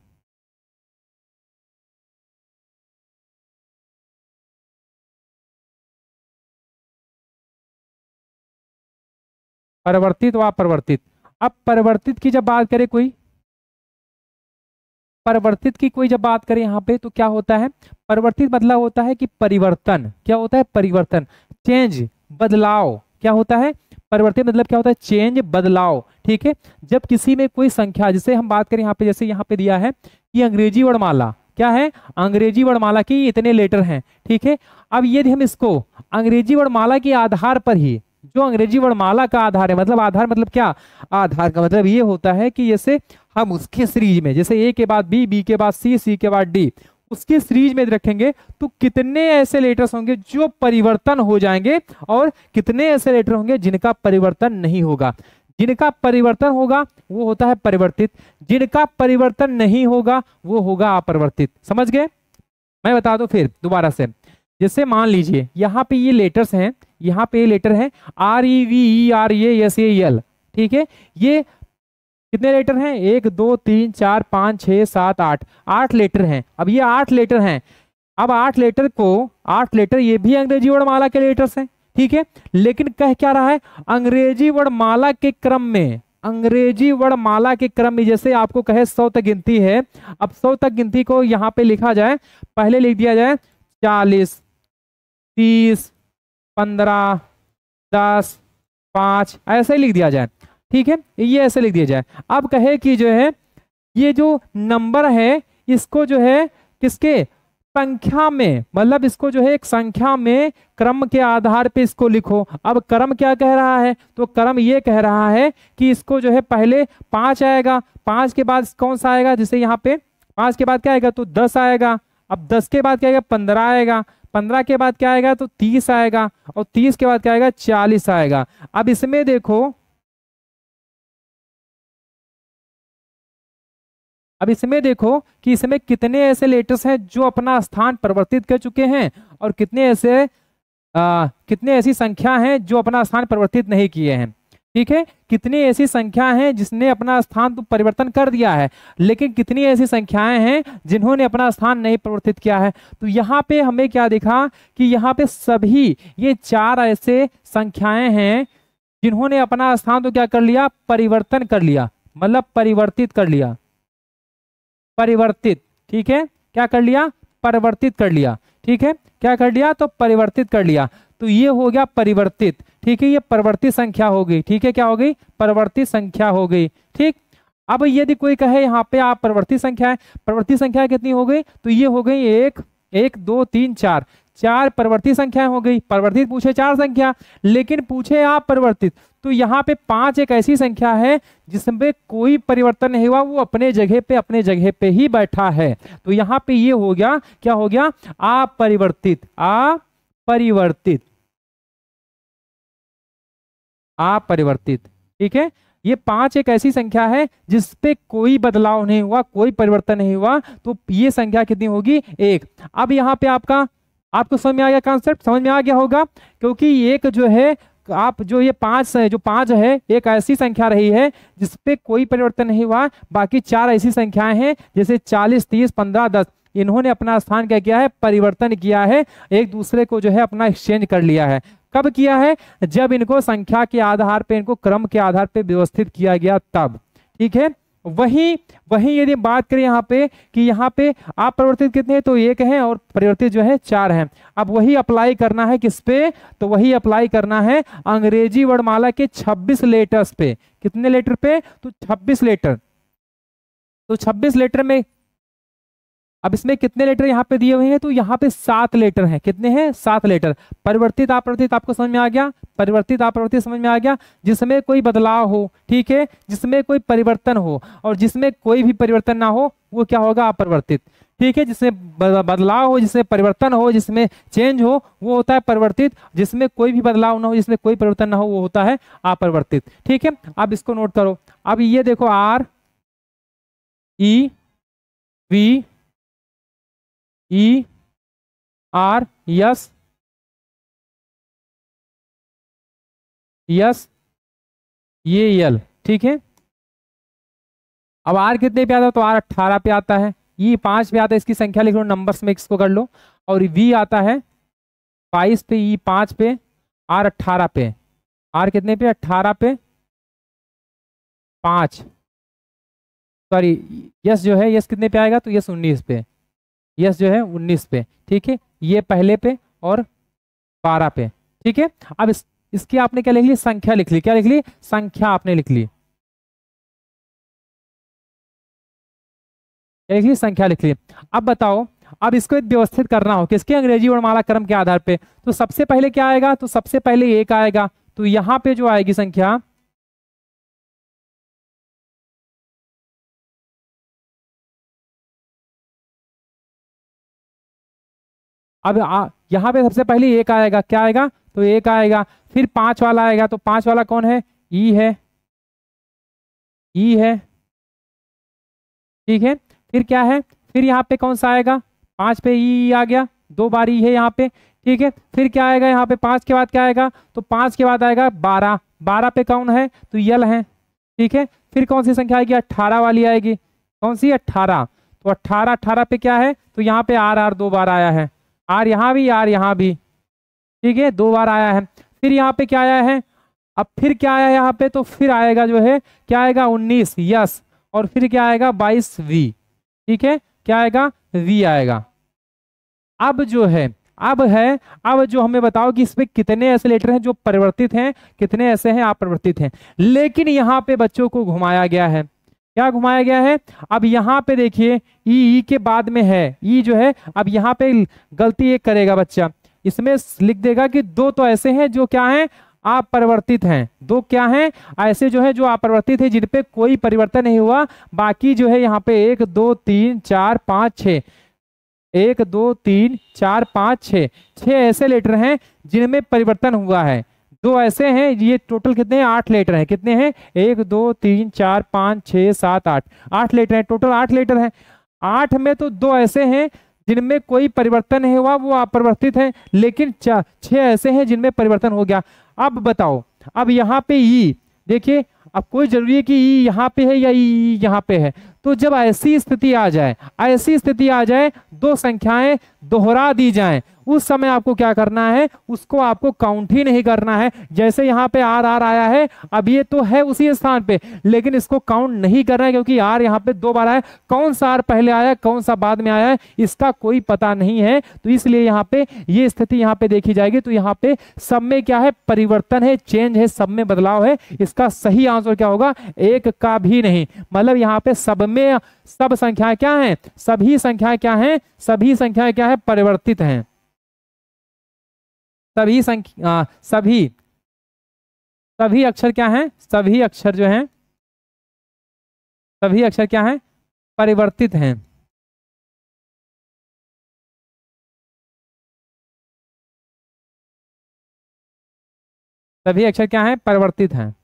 परिवर्तित और अपरिवर्तित। अब परिवर्तित की जब बात करें कोई, परिवर्तित की कोई जब बात करें यहाँ पे तो क्या होता है? परिवर्तित मतलब होता है कि परिवर्तन। क्या होता है? परिवर्तन, चेंज, बदलाव। क्या होता है? परिवर्तित मतलब क्या होता है? चेंज, बदलाव। ठीक है, जब किसी में कोई संख्या, जैसे हम बात करें यहाँ पे, जैसे यहाँ पे दिया है कि अंग्रेजी वर्णमाला, क्या है? अंग्रेजी वर्णमाला की इतने लेटर हैं। ठीक है, अब यदि हम इसको अंग्रेजी वर्णमाला के आधार पर ही, जो अंग्रेजी वर्णमाला का आधार है, मतलब आधार मतलब क्या? आधार का मतलब ये होता है कि जैसे हम उसके सीरीज में, जैसे ए के बाद बी, बी के बाद सी, सी के बाद डी, उसके सीरीज में रखेंगे तो कितने ऐसे लेटर्स होंगे जो परिवर्तन हो जाएंगे, और कितने ऐसे लेटर होंगे जिनका परिवर्तन नहीं होगा। जिनका परिवर्तन होगा वो होता है परिवर्तित, जिनका परिवर्तन नहीं होगा वो होगा अपरिवर्तित। समझ गए? मैं बता दूं फिर दोबारा से। जैसे मान लीजिए यहाँ पे ये लेटर्स हैं, यहाँ पे लेटर है REVERASAL, ठीक है। ये कितने लेटर हैं? 1 2 3 4 5 6 7 8, 8 लेटर हैं। अब ये 8 लेटर हैं। अब 8 लेटर ये भी अंग्रेजी वर्णमाला के लेटर्स हैं, ठीक है। लेकिन कह क्या रहा है? अंग्रेजी वर्णमाला के क्रम में, अंग्रेजी वर्णमाला के क्रम में, जैसे आपको कहे 100 तक गिनती है। अब 100 तक गिनती को यहाँ पे लिखा जाए, पहले लिख दिया जाए 40 30 15 10 5, ऐसे ही लिख दिया जाए, ठीक है। ये ऐसे लिख दिया जाए। अब कहे कि जो है ये जो नंबर है इसको जो है किसके संख्या में, मतलब इसको जो है एक संख्या में क्रम के आधार पे इसको लिखो। अब क्रम क्या कह रहा है? तो क्रम ये कह रहा है कि इसको जो है पहले 5 आएगा, 5 के बाद कौन सा आएगा? जैसे यहाँ पे 5 के बाद क्या आएगा? तो 10 आएगा। अब 10 के बाद क्या आएगा? 15 आएगा। 15 के बाद क्या आएगा? तो 30 आएगा। और 30 के बाद क्या आएगा? 40 आएगा। अब इसमें देखो, अब इसमें देखो कि इसमें कितने ऐसे लेटर्स हैं जो अपना स्थान परिवर्तित कर चुके हैं और कितने ऐसी संख्या हैं जो अपना स्थान परिवर्तित नहीं किए हैं, ठीक है। कितनी ऐसी संख्या हैं जिसने अपना स्थान तो परिवर्तन कर दिया है, लेकिन कितनी ऐसी संख्याएं हैं जिन्होंने अपना स्थान नहीं परिवर्तित किया है। तो यहाँ पे हमें क्या दिखा कि यहाँ पे सभी ये 4 ऐसे संख्याएं हैं जिन्होंने अपना स्थान तो क्या कर लिया? परिवर्तन कर लिया, मतलब परिवर्तित कर लिया, परिवर्तित, ठीक है। क्या कर लिया? परिवर्तित कर लिया, ठीक है। क्या कर लिया? तो परिवर्तित कर लिया। तो ये हो गया परिवर्तित, ठीक है। ये परिवर्तित संख्या हो गई, ठीक है। क्या हो गई? परिवर्तित संख्या हो गई, ठीक। अब यदि कोई कहे यहाँ पे आप परिवर्तित संख्या है, परिवर्तित संख्या कितनी हो गई? तो ये हो गई 1 1 2 3 4, 4 परिवर्तित संख्याएं हो गई। परिवर्तित पूछे 4 संख्या, लेकिन पूछे आप परिवर्तित, तो यहाँ पे 5 एक ऐसी संख्या है जिसमें कोई परिवर्तन नहीं हुआ, वो अपने जगह पे ही बैठा है। तो यहाँ पे ये हो गया, क्या हो गया? अपरिवर्तित, अपरिवर्तित, अपरिवर्तित, ठीक है। ये 5 एक ऐसी संख्या है जिसपे कोई बदलाव नहीं हुआ, कोई परिवर्तन नहीं हुआ, तो ये संख्या कितनी होगी? 1। अब यहाँ पे आपको समझ में आ गया? कॉन्सेप्ट समझ में आ गया होगा, क्योंकि एक जो है आप जो ये 5 है एक ऐसी संख्या रही है जिसपे कोई परिवर्तन नहीं हुआ। बाकी 4 ऐसी संख्याएं हैं जैसे 40 30 15 10, इन्होंने अपना स्थान क्या किया है? परिवर्तन किया है, एक दूसरे को जो है अपना एक्सचेंज कर लिया है। कब किया है? जब इनको संख्या के आधार पे, इनको क्रम के आधार पे व्यवस्थित किया गया तब, ठीक है। वही यदि बात करें यहाँ पे कि यहाँ पे अपरिवर्तित कितने हैं? तो 1 है और परिवर्तित जो है 4 हैं। अब वही अप्लाई करना है किस पे? तो वही अप्लाई करना है अंग्रेजी वर्णमाला के 26 लेटर्स पे। कितने लेटर पे? तो 26 लेटर। तो 26 लेटर में अब इसमें कितने लेटर यहाँ पे दिए हुए हैं? तो यहाँ पे 7 लेटर हैं। कितने हैं? 7 लेटर। परिवर्तित अपरिवर्तित आपको समझ में आ गया? परिवर्तित अपरिवर्तित समझ में आ गया। जिसमें कोई बदलाव हो, ठीक है, जिसमें कोई परिवर्तन हो, और जिसमें कोई भी परिवर्तन ना हो वो क्या होगा? अपरिवर्तित, ठीक है। जिसमें बदलाव हो, जिसमें परिवर्तन हो, जिसमें चेंज हो, वो होता है परिवर्तित। जिसमें कोई भी बदलाव ना हो, जिसमें कोई परिवर्तन ना हो, वो होता है अपरिवर्तित, ठीक है। अब इसको नोट करो। अब ये देखो REVERSAL, ठीक है। अब R कितने पे आता है? तो R 18 पे आता है। E 5 पे आता है, इसकी संख्या लिख लो, नंबर्स में इसको कर लो। और V आता है 22 पे, E 5 पे, R 18 पे। R कितने पे? 18 पे 5, सॉरी यस जो है, यस कितने पे आएगा? तो यस 19 पे, यस जो है 19 पे, ठीक है। ये पहले पे और 12 पे, ठीक है। अब इसकी आपने क्या लिख ली? संख्या लिख ली। क्या लिख ली? संख्या आपने लिख ली। क्या लिख ली? संख्या लिख ली। अब बताओ, अब इसको व्यवस्थित करना हो किसके? अंग्रेजी वर्णमाला क्रम के आधार पे। तो सबसे पहले क्या आएगा? तो सबसे पहले 1 आएगा। तो यहां पे जो आएगी संख्या, अब यहाँ पे सबसे पहले 1 आएगा। क्या आएगा? तो 1 आएगा। फिर 5 वाला आएगा। तो 5 वाला कौन है? ई है, ई है, ठीक है। फिर क्या है? फिर यहाँ पे कौन सा आएगा? 5 पे ई आ गया, 2 बार ई है यहाँ पे। ठीक है। फिर क्या आएगा यहाँ पे 5 के बाद क्या आएगा, तो 5 के बाद आएगा 12, 12 पे कौन है, तो यल है, ठीक है। फिर कौन सी संख्या आएगी, 18 वाली आएगी, कौन सी 18, तो 18, 18 पे क्या है, तो यहाँ पे आर, आर 2 बार आया है, आर यहाँ भी, आर यहाँ भी, ठीक है, 2 बार आया है। फिर यहाँ पे क्या आया है, अब फिर क्या आया यहाँ पे, तो फिर आएगा जो है क्या आएगा 19 यस, और फिर क्या आएगा 22 वी, ठीक है, क्या आएगा वी आएगा। अब जो है अब जो हमें बताओ कि इसमें कितने ऐसे लेटर हैं जो परिवर्तित हैं, कितने ऐसे हैं अपरिवर्तित हैं। लेकिन यहाँ पे बच्चों को घुमाया गया है, क्या घुमाया गया है, अब यहाँ पे देखिए ई के बाद में है ई जो है, अब यहाँ पे गलती एक करेगा बच्चा, इसमें लिख देगा कि 2 तो ऐसे हैं जो क्या हैं, अपरिवर्तित हैं, 2 क्या हैं ऐसे जो है जो अपरिवर्तित है, जिन पे कोई परिवर्तन नहीं हुआ। बाकी जो है यहाँ पे 1 2 3 4 5 6, 1 2 3 4 5 6, 6 ऐसे लेटर हैं जिनमें परिवर्तन हुआ है। 2 ऐसे हैं, ये टोटल कितने हैं, 8 लेटर हैं, कितने हैं 1 2 3 4 5 6 7 8, 8 लेटर हैं, टोटल 8 लेटर हैं। 8 में तो 2 ऐसे हैं जिनमें कोई परिवर्तन नहीं हुआ, वो अपरिवर्तित हैं, लेकिन 6 ऐसे हैं जिनमें परिवर्तन हो गया। अब बताओ, अब यहाँ पे ई देखिए, अब कोई जरूरी है कि ई यहाँ पे है या ई यहाँ पे है, तो जब ऐसी स्थिति आ जाए, ऐसी स्थिति आ जाए 2 संख्याएं दोहरा दी जाएं, उस समय आपको क्या करना है, उसको आपको काउंट ही नहीं करना है। जैसे यहाँ पे आर आर आया है, अब ये तो है उसी स्थान पे, लेकिन इसको काउंट नहीं करना है, क्योंकि आर यहाँ पे 2 बार आया, कौन सा आर पहले आया कौन सा बाद में आया है इसका कोई पता नहीं है, तो इसलिए यहाँ पे ये स्थिति यहाँ पे देखी जाएगी। तो यहाँ पे सब में क्या है, परिवर्तन है, चेंज है, सब में बदलाव है। इसका सही आंसर क्या होगा, 1 का भी नहीं, मतलब यहाँ पे सब में सब संख्याएं क्या हैं, सभी संख्याएं क्या हैं, सभी संख्याएं क्या है, परिवर्तित हैं। सभी संख्या सभी अक्षर क्या हैं, सभी अक्षर जो हैं, सभी अक्षर क्या हैं, परिवर्तित हैं। सभी अक्षर क्या हैं, परिवर्तित हैं,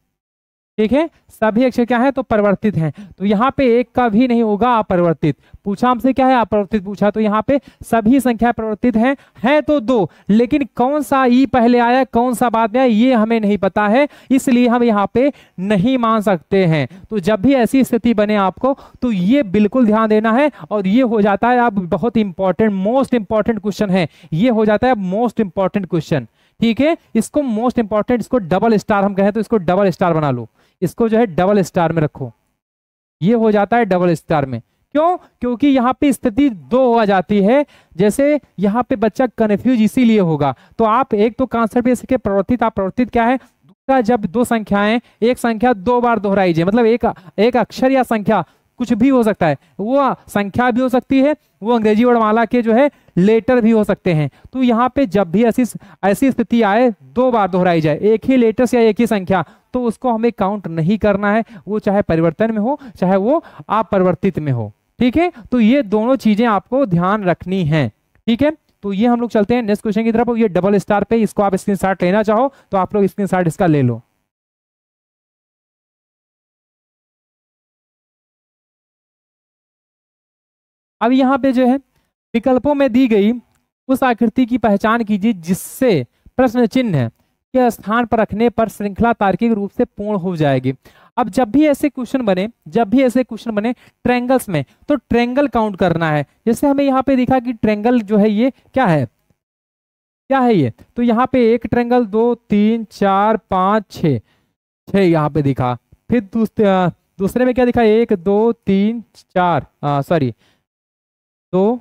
ठीक है, सभी अक्षर क्या है, तो परिवर्तित हैं। तो यहाँ पे 1 का भी नहीं होगा अपरिवर्तित। पूछा हमसे क्या है, अपरिवर्तित पूछा, तो यहाँ पे सभी संख्या परिवर्तित हैं तो 2, लेकिन कौन सा ई पहले आया कौन सा बाद में आया ये हमें नहीं पता है, इसलिए हम यहाँ पे नहीं मान सकते हैं। तो जब भी ऐसी स्थिति बने आपको, तो ये बिल्कुल ध्यान देना है, और ये हो जाता है अब बहुत इंपॉर्टेंट, मोस्ट इंपॉर्टेंट क्वेश्चन है, ये हो जाता है मोस्ट इंपॉर्टेंट क्वेश्चन, ठीक है। इसको मोस्ट इंपॉर्टेंट, इसको डबल स्टार हम कहें तो इसको डबल स्टार बना लो, इसको जो है डबल स्टार में रखो, ये हो जाता है डबल स्टार में। क्यों, क्योंकि यहाँ पे स्थिति 2 हो जाती है। जैसे यहाँ पे बच्चा कंफ्यूज इसीलिए होगा, तो आप एक तो कांसेप्ट इसके प्रवर्तित अपरिवर्तित क्या है, दूसरा जब 2 संख्याएं, एक संख्या 2 बार दोहराई जाए, मतलब एक अक्षर या संख्या कुछ भी हो सकता है, वो संख्या भी हो सकती है, वो अंग्रेजी वर्णमाला के जो है लेटर भी हो सकते हैं। तो यहाँ पे जब भी ऐसी स्थिति आए 2 बार दोहराई जाए, एक ही लेटर्स या एक ही संख्या, तो उसको हमें काउंट नहीं करना है, वो चाहे परिवर्तन में हो चाहे वो अपरिवर्तित में हो, ठीक है। तो ये दोनों चीजें आपको ध्यान रखनी है, ठीक है। तो ये हम लोग चलते हैं नेक्स्ट क्वेश्चन की तरफ। ये डबल स्टार पे, इसको आप स्क्रीनशॉट लेना चाहो तो आप लोग स्क्रीनशॉट इसका ले लो। अब यहाँ पे जो है विकल्पों में दी गई उस आकृति की पहचान कीजिए जिससे प्रश्न चिन्ह के स्थान पर रखने पर श्रृंखला तार्किक रूप से पूर्ण हो जाएगी। अब जब भी ऐसे क्वेश्चन बने ट्रायंगल्स में, तो ट्रायंगल काउंट करना है। जैसे हमें यहाँ पे दिखा कि ट्रायंगल जो है ये क्या है ये, तो यहाँ पे 1 ट्रायंगल, 2 3 4 5 6 यहाँ पे दिखा। फिर दूसरे में क्या दिखा, 1 2 3 4 सॉरी 2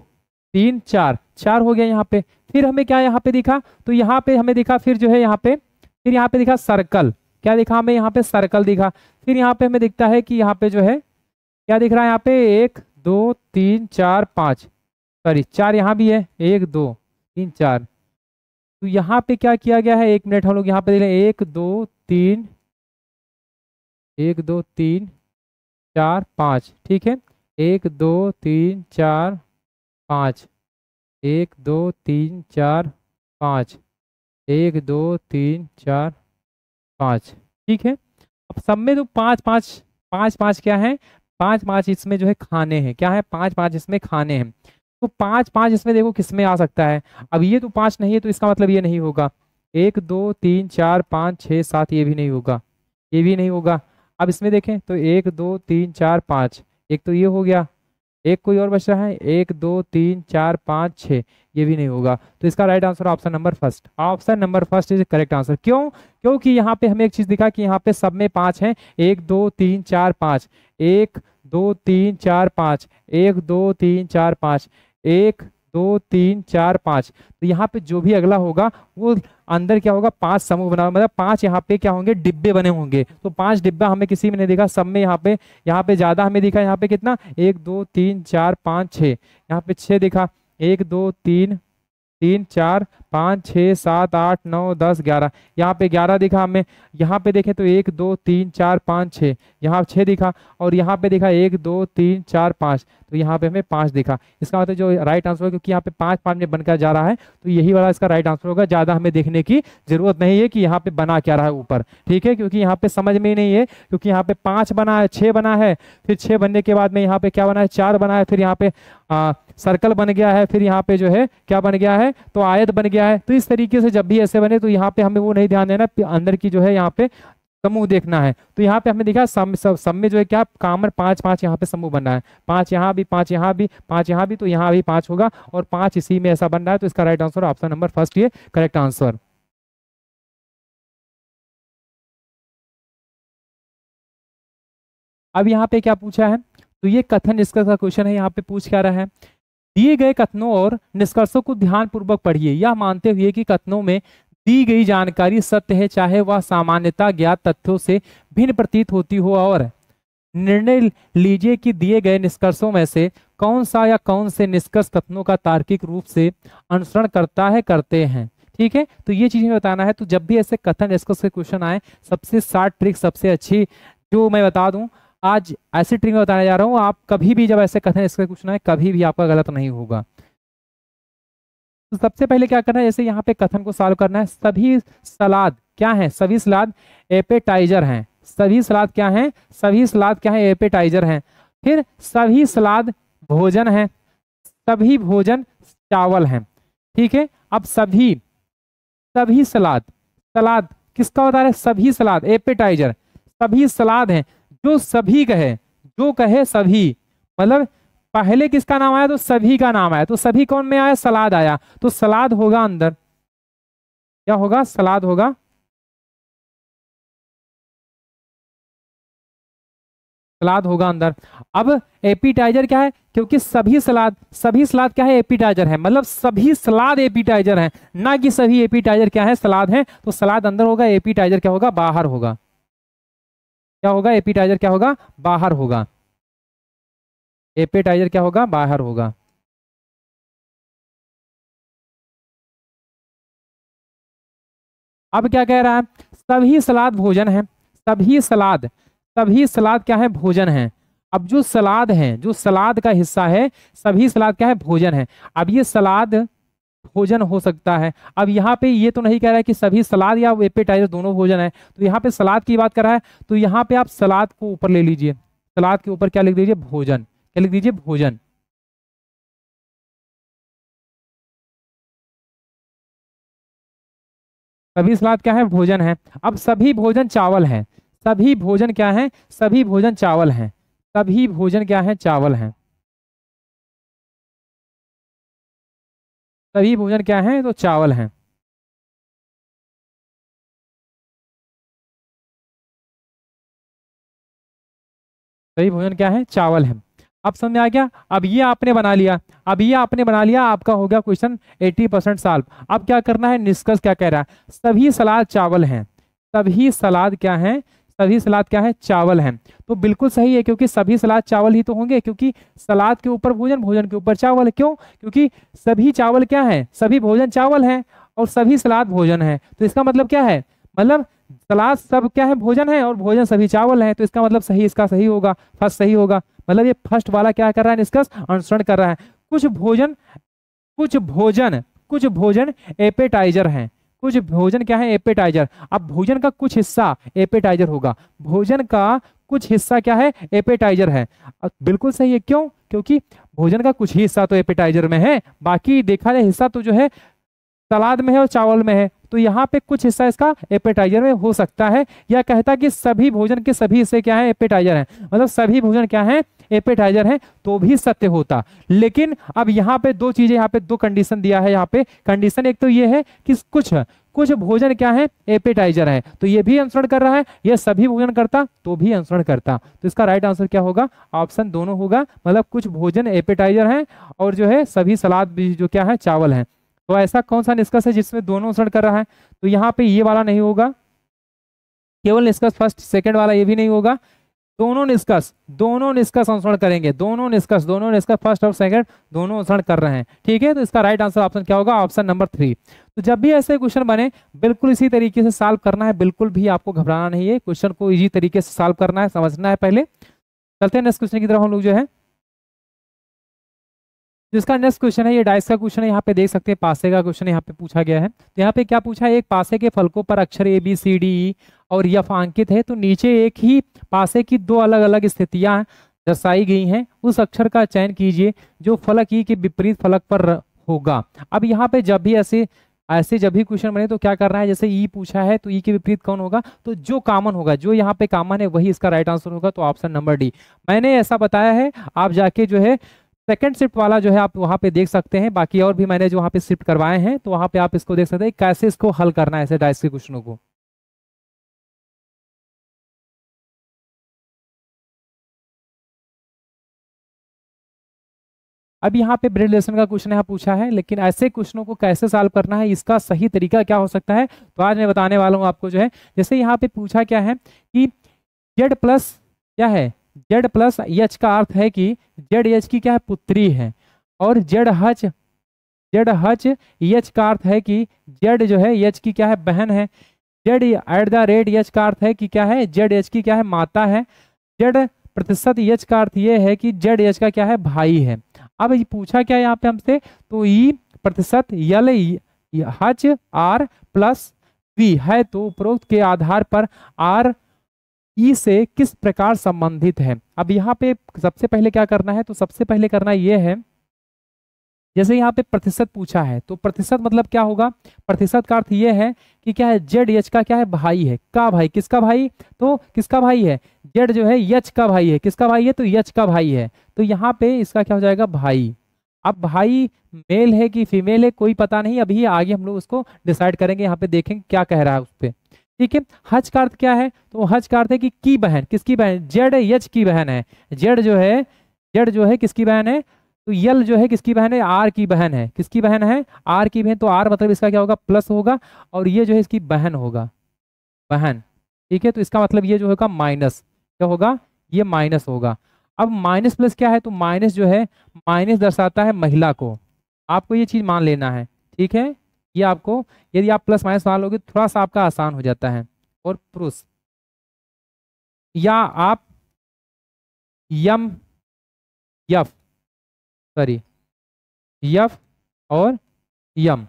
3 4 हो गया यहाँ पे। फिर हमें क्या यहाँ पे दिखा, तो यहाँ पे हमें दिखा फिर जो है यहाँ पे दिखा सर्कल, क्या दिखा हमें यहाँ पे सर्कल दिखा। फिर यहाँ पे हमें दिखता है कि यहाँ पे जो है क्या दिख रहा है, यहाँ पे 1 2 3 4 5 सॉरी 4 यहाँ भी है, 1 2 3 4। तो यहाँ पे क्या किया गया है, 1 मिनट हम लोग यहाँ पे देख रहे हैं, 1 2 3 4 5, ठीक है, 1 2 3 4 5, 1 2 3 4 5, 1 2 3 4 5, ठीक है। अब सब में तो 5 5 क्या है, 5 5 इसमें जो है खाने हैं, क्या है 5 5 इसमें खाने हैं। तो 5 5 इसमें देखो किसमें आ सकता है। अब ये तो 5 नहीं है तो इसका मतलब ये नहीं होगा। 1 2 3 4 5 6 7 ये भी नहीं होगा, ये भी नहीं होगा। अब इसमें देखें तो 1 2 3 4 5, एक तो ये हो गया, एक कोई और बच रहा है 1 2 3 4 5 6, ये भी नहीं होगा। तो इसका right answer option number first, option number first is correct answer. क्यों? क्योंकि यहाँ पे हमें एक चीज दिखा कि यहाँ पे सब में 5 हैं, 1 2 3 4 5, 1 2 3 4 5, 1 2 3 4 5, 1 2 3 4 5। तो यहाँ पे जो भी अगला होगा वो अंदर क्या होगा, 5 समूह बना, मतलब 5 यहाँ पे क्या होंगे, डिब्बे बने होंगे। तो 5 डिब्बा हमें किसी में नहीं दिखा, सब में यहाँ पे ज्यादा हमें दिखा। यहाँ पे कितना, 1 2 3 4 5 6, यहाँ पे 6 दिखा, 1 2 3 3 4 5 6 7 8 9 10 11, यहाँ पे 11 दिखा हमें। यहाँ पे देखें तो 1 2 3 4 5 6, यहाँ 6 दिखा, और यहाँ पे दिखा 1 2 3 4 5, तो यहाँ पे हमें 5 दिखा। इसका मतलब जो राइट आंसर है, क्योंकि यहाँ पे 5 5 में बनकर जा रहा है, तो यही वाला इसका राइट आंसर होगा। ज्यादा हमें देखने की जरूरत नहीं है कि यहाँ पे बना क्या रहा है ऊपर, ठीक है, क्योंकि यहाँ पे समझ में ही नहीं है, क्योंकि यहाँ पे 5 बना है, 6 बना है, फिर 6 बनने के बाद में यहाँ पे क्या बना है, 4 बना है, फिर यहाँ पे सर्कल बन गया है, फिर यहाँ पे जो है क्या बन गया है, तो आयत बन गया है। तो इस तरीके से जब भी ऐसे बने तो यहाँ पे हमें वो नहीं ध्यान देना, अंदर की जो है यहाँ पे समूह देखना है। तो यहाँ पे हमें देखा सब में जो है क्या कॉमन 5 5 यहाँ पे समूह बन रहा है, 5 यहाँ भी, 5 यहाँ भी, 5 यहाँ भी, तो यहाँ भी 5 होगा, और 5 इसी में ऐसा बन रहा है। तो इसका right answer option number first ये करेक्ट आंसर। अब यहाँ पे क्या पूछा है, तो ये कथन निष्कर्ष का क्वेश्चन है। यहाँ पे पूछ क्या रहा है, दिए गए कथनों और निष्कर्षों को ध्यानपूर्वक पढ़िए, यह मानते हुए कि कथनों में दी गई जानकारी सत्य है, चाहे वह सामान्यता ज्ञात तथ्यों से भिन्न प्रतीत होती हो, और निर्णय लीजिए कि दिए गए निष्कर्षों में से कौन सा या कौन से निष्कर्ष कथनों का तार्किक रूप से अनुसरण करता है, करते हैं। ठीक है, तो ये चीजें बताना है। तो जब भी ऐसे कथन निष्कर्ष के क्वेश्चन आए, सबसे शॉर्ट ट्रिक सबसे अच्छी जो मैं बता दूं, आज ऐसी ट्रिक में बताने जा रहा हूं, आप कभी भी जब ऐसे कथन निष्कर्ष क्वेश्चन आए, कभी भी आपका गलत नहीं होगा। तो सबसे पहले क्या करना है, जैसे यहाँ पे कथन को सॉल्व करना है। सभी सलाद क्या है, सभी सलाद एपेटाइजर हैं। सभी सलाद क्या हैं, सभी सलाद क्या है, एपेटाइजर हैं। फिर सभी सलाद भोजन हैं, सभी भोजन चावल हैं। ठीक है, अब सभी सभी सलाद, सलाद किसका बता रहे, सभी सलाद एपेटाइजर, सभी सलाद हैं। जो सभी कहे, जो कहे सभी, मतलब पहले किसका नाम आया, तो सभी का नाम आया, तो सभी कौन में आया, सलाद आया, तो सलाद होगा अंदर, क्या होगा, सलाद होगा। सलाद होगा अंदर। अब एपिटाइजर क्या है, क्योंकि सभी सलाद क्या है, एपिटाइजर है, मतलब सभी सलाद एपिटाइजर है, ना कि सभी एपिटाइजर क्या है, सलाद है। तो सलाद अंदर होगा, एपिटाइजर क्या होगा, बाहर होगा। क्या होगा, एपिटाइजर क्या होगा, बाहर होगा। एपेटाइजर क्या होगा, बाहर होगा। अब क्या कह रहा है, सभी सलाद भोजन है, सभी सलाद क्या है, भोजन है। अब जो सलाद है, जो सलाद का हिस्सा है, सभी सलाद क्या है, भोजन है। अब ये सलाद भोजन हो सकता है। अब यहाँ पे ये तो नहीं कह रहा है कि सभी सलाद या एपेटाइजर दोनों भोजन है, तो यहाँ पे सलाद की बात कर रहा है। तो यहाँ पे आप सलाद को ऊपर ले लीजिए, सलाद के ऊपर क्या लिख दीजिए, भोजन। क्या लिख दीजिए, भोजन। सभी सलाद क्या है, भोजन है। अब सभी भोजन चावल है, सभी भोजन क्या है, सभी भोजन चावल हैं, सभी भोजन क्या है, चावल हैं। सभी भोजन क्या है, तो चावल हैं। सभी भोजन क्या है, चावल है। अब समझ में आ गया। अब ये आपने बना लिया, अब ये आपने बना लिया, आपका हो गया क्वेश्चन 80% सॉल्व। अब क्या करना है, निष्कर्ष क्या कह रहा है, सभी सलाद चावल हैं, सभी सलाद क्या है, सभी सलाद क्या है, चावल हैं। तो बिल्कुल सही है, क्योंकि सभी सलाद चावल ही तो होंगे, क्योंकि सलाद के ऊपर भोजन, भोजन के ऊपर चावल। क्यों, क्योंकि सभी चावल क्या है, सभी भोजन चावल हैं, और सभी सलाद भोजन है। तो इसका मतलब क्या है, मतलब सलाद सब क्या है, भोजन है, और भोजन सभी चावल है। तो इसका मतलब सही, इसका सही होगा, फर्स्ट सही होगा। मतलब ये फर्स्ट वाला क्या कर रहा है, निष्कर्ष अनुसरण कर रहा है। कुछ भोजन, कुछ भोजन, कुछ भोजन एपेटाइजर हैं, कुछ भोजन क्या है, एपेटाइजर। अब भोजन का कुछ हिस्सा एपेटाइजर होगा, भोजन का कुछ हिस्सा क्या है, एपेटाइजर है। बिल्कुल सही है। क्यों, क्योंकि भोजन का कुछ ही हिस्सा तो एपेटाइजर में है, बाकी देखा जाए हिस्सा तो जो है सलाद में है और चावल में है। तो यहाँ पे कुछ हिस्सा इसका एपेटाइजर में हो सकता है। या कहता कि सभी भोजन के सभी हिस्से क्या है, एपेटाइजर हैं, मतलब सभी भोजन क्या है, एपेटाइजर हैं, तो भी सत्य होता। लेकिन अब यहाँ पे दो चीजें, यहाँ पे दो कंडीशन दिया है। यहाँ पे कंडीशन एक तो ये है कि कुछ भोजन क्या है, एपेटाइजर है, तो ये भी अनुसरण कर रहा है। ये सभी भोजन करता तो भी अनुसरण करता। तो इसका राइट आंसर क्या होगा, ऑप्शन दोनों होगा, मतलब कुछ भोजन एपेटाइजर है और जो है सभी सलाद भी जो क्या है, चावल है। तो ऐसा कौन सा निष्कर्ष है जिसमें दोनों अनुसरण कर रहा है? तो यहाँ पे ये वाला नहीं होगा, केवल निष्कर्ष फर्स्ट सेकंड वाला ये भी नहीं होगा, दोनों निष्कर्ष अनुसरण करेंगे, दोनों निष्कर्ष फर्स्ट और सेकंड दोनों अनुसरण कर रहे हैं। ठीक है, तो इसका राइट आंसर ऑप्शन क्या होगा, ऑप्शन नंबर 3। तो जब भी ऐसे क्वेश्चन बने बिल्कुल इसी तरीके से सॉल्व करना है, बिल्कुल भी आपको घबराना नहीं है, क्वेश्चन को इजी तरीके से सॉल्व करना है, समझना है। पहले चलते हैं नेक्स्ट क्वेश्चन की तरफ हम लोग जो है। जिसका नेक्स्ट क्वेश्चन है ये डाइस का क्वेश्चन है, यहाँ पे देख सकते हैं पासे का क्वेश्चन यहाँ पे पूछा गया है। तो यहाँ पे क्या पूछा है, एक पासे के फलकों पर अक्षर A B C D E और एफ अंकित है, तो नीचे एक ही पासे की दो अलग अलग स्थितियां दर्शाई गई हैं, उस अक्षर का चयन कीजिए जो फलक ई के विपरीत फलक पर होगा। अब यहाँ पे जब भी ऐसे जब भी क्वेश्चन बने तो क्या करना है, जैसे ई पूछा है तो ई के विपरीत कौन होगा, तो जो कॉमन होगा, जो यहाँ पे कॉमन है वही इसका राइट आंसर होगा। तो ऑप्शन नंबर डी मैंने ऐसा बताया है, आप जाके जो है सेकंड शिफ्ट वाला जो है आप वहां पे देख सकते हैं। बाकी और भी मैंने जो वहां पे शिफ्ट करवाए हैं तो वहां पे आप इसको देख सकते हैं कैसे इसको हल करना है ऐसे डाइस के क्वेश्चनों को। अब यहाँ पे ब्रेड रिलेशन का क्वेश्चन यहाँ पूछा है, लेकिन ऐसे क्वेश्चनों को कैसे सॉल्व करना है, इसका सही तरीका क्या हो सकता है, तो आज मैं बताने वाला हूँ आपको जो है। जैसे यहाँ पे पूछा क्या है कि जेड प्लस क्या है, जेड प्लस एच का अर्थ है कि जेड एच की क्या है, पुत्री है, और जेड हच एच का अर्थ है कि जेड जो है एच की क्या है, बहन है। Z at the rate H का अर्थ है कि क्या है, जेड एच की क्या है, माता है। जेड प्रतिशत एच का अर्थ ये है कि जेड एच का क्या है, भाई है। अब ये पूछा क्या है यहाँ पे हमसे, तो ई प्रतिशत यल हच आर प्लस वी है, तो उपरोक्त के आधार पर आर ई से किस प्रकार संबंधित है। अब यहाँ पे सबसे पहले क्या करना है, तो सबसे पहले करना ये है, जैसे यहाँ पे प्रतिशत पूछा है तो प्रतिशत मतलब क्या होगा, प्रतिशत का अर्थ ये है कि क्या है, जेड एच का क्या है, भाई है। का भाई, किसका भाई, तो किसका भाई है, जेड जो है एच का भाई है, किसका भाई है, तो एच का भाई है। तो यहाँ पे इसका क्या हो जाएगा, भाई। अब भाई मेल है कि फीमेल है कोई पता नहीं, अभी आगे हम लोग उसको डिसाइड करेंगे, यहाँ पे देखेंगे क्या कह रहा है उस पर। ठीक है, हज का अर्थ क्या है, तो हज का अर्थ है कि की बहन, किसकी बहन, जेड एच की बहन है। जेड जो है किसकी बहन है, तो यल जो है किसकी बहन है, आर की बहन है। किसकी बहन है, आर की बहन, तो आर मतलब इसका क्या होगा, प्लस होगा, और ये जो है इसकी बहन होगा, बहन। ठीक है, तो इसका मतलब ये जो होगा माइनस, क्या होगा, ये माइनस होगा। अब माइनस प्लस क्या है, तो माइनस जो है, माइनस दर्शाता है महिला को, आपको ये चीज मान लेना है। ठीक है, ये आपको, यदि आप प्लस माइनस मान लोगे थोड़ा सा आपका आसान हो जाता है। और पुरुष, या आप यम यफ सॉरी यफ और यम,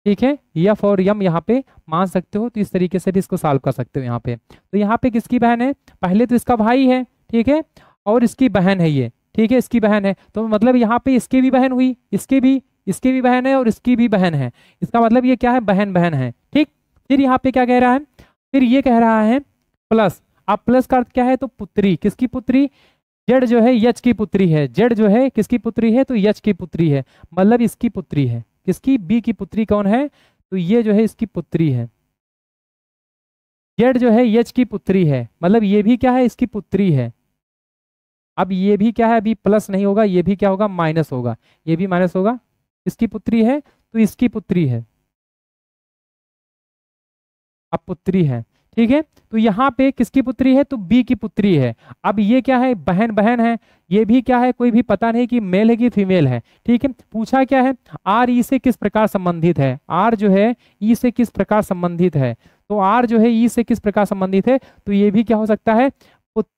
ठीक है, यफ और यम यहाँ पे मान सकते हो, तो इस तरीके से भी इसको सॉल्व कर सकते हो यहाँ पे। तो यहाँ पे किसकी बहन है, पहले तो इसका भाई है, ठीक है, और इसकी बहन है ये, ठीक है, इसकी बहन है, तो मतलब यहाँ पे इसकी भी बहन हुई, इसकी भी बहन है और इसकी भी बहन है, इसका मतलब ये क्या है, बहन बहन है। ठीक, फिर यहाँ पे क्या कह रहा है, फिर ये कह रहा है प्लस। अब प्लस का अर्थ क्या है, तो पुत्री, किसकी पुत्री, जेड जो है यच की पुत्री है। जेड जो है किसकी पुत्री है, तो यच की पुत्री है, मतलब इसकी पुत्री है। किसकी, बी की पुत्री कौन है, तो ये जो है इसकी पुत्री है। जेड जो है यच की पुत्री है, मतलब ये भी क्या है, इसकी पुत्री है। अब ये भी क्या है, अभी प्लस नहीं होगा, ये भी क्या होगा, माइनस होगा, ये भी माइनस होगा। इसकी पुत्री है तो इसकी पुत्री है, अब पुत्री है। ठीक है, तो यहाँ पे किसकी पुत्री है, तो बी की पुत्री है। अब ये क्या है, बहन बहन है, ये भी क्या है, कोई भी पता नहीं कि मेल है कि फीमेल है। ठीक है, पूछा क्या है, आर ई से किस प्रकार संबंधित है, आर जो है ई से किस प्रकार संबंधित है, तो आर जो है ई से किस प्रकार संबंधित है, तो ये भी क्या हो सकता है,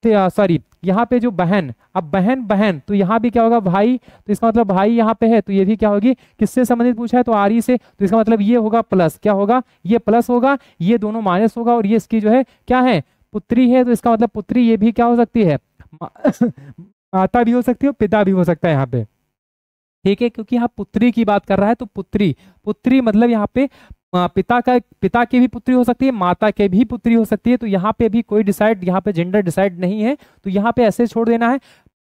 सॉरी यहाँ पे जो बहन, अब बहन बहन, तो यहाँ भी क्या होगा, भाई, तो इसका मतलब भाई यहाँ पे है, तो ये भी क्या होगी, किससे संबंधित पूछा है, तो आर ई से, तो इसका मतलब ये होगा प्लस, क्या होगा, ये प्लस होगा, ये दोनों माइनस होगा, और ये इसकी जो है क्या है, पुत्री है, तो इसका मतलब पुत्री ये भी क्या हो सकती है, माता भी हो सकती है और पिता भी हो सकता है यहाँ पे। ठीक है, क्योंकि यहाँ पुत्री की बात कर रहा है तो पुत्री, पुत्री मतलब यहाँ पे पिता की भी पुत्री हो सकती है, माता के भी पुत्री हो सकती है। तो यहाँ पे भी कोई डिसाइड, यहाँ पे जेंडर डिसाइड नहीं है, तो यहाँ पे ऐसे छोड़ देना है।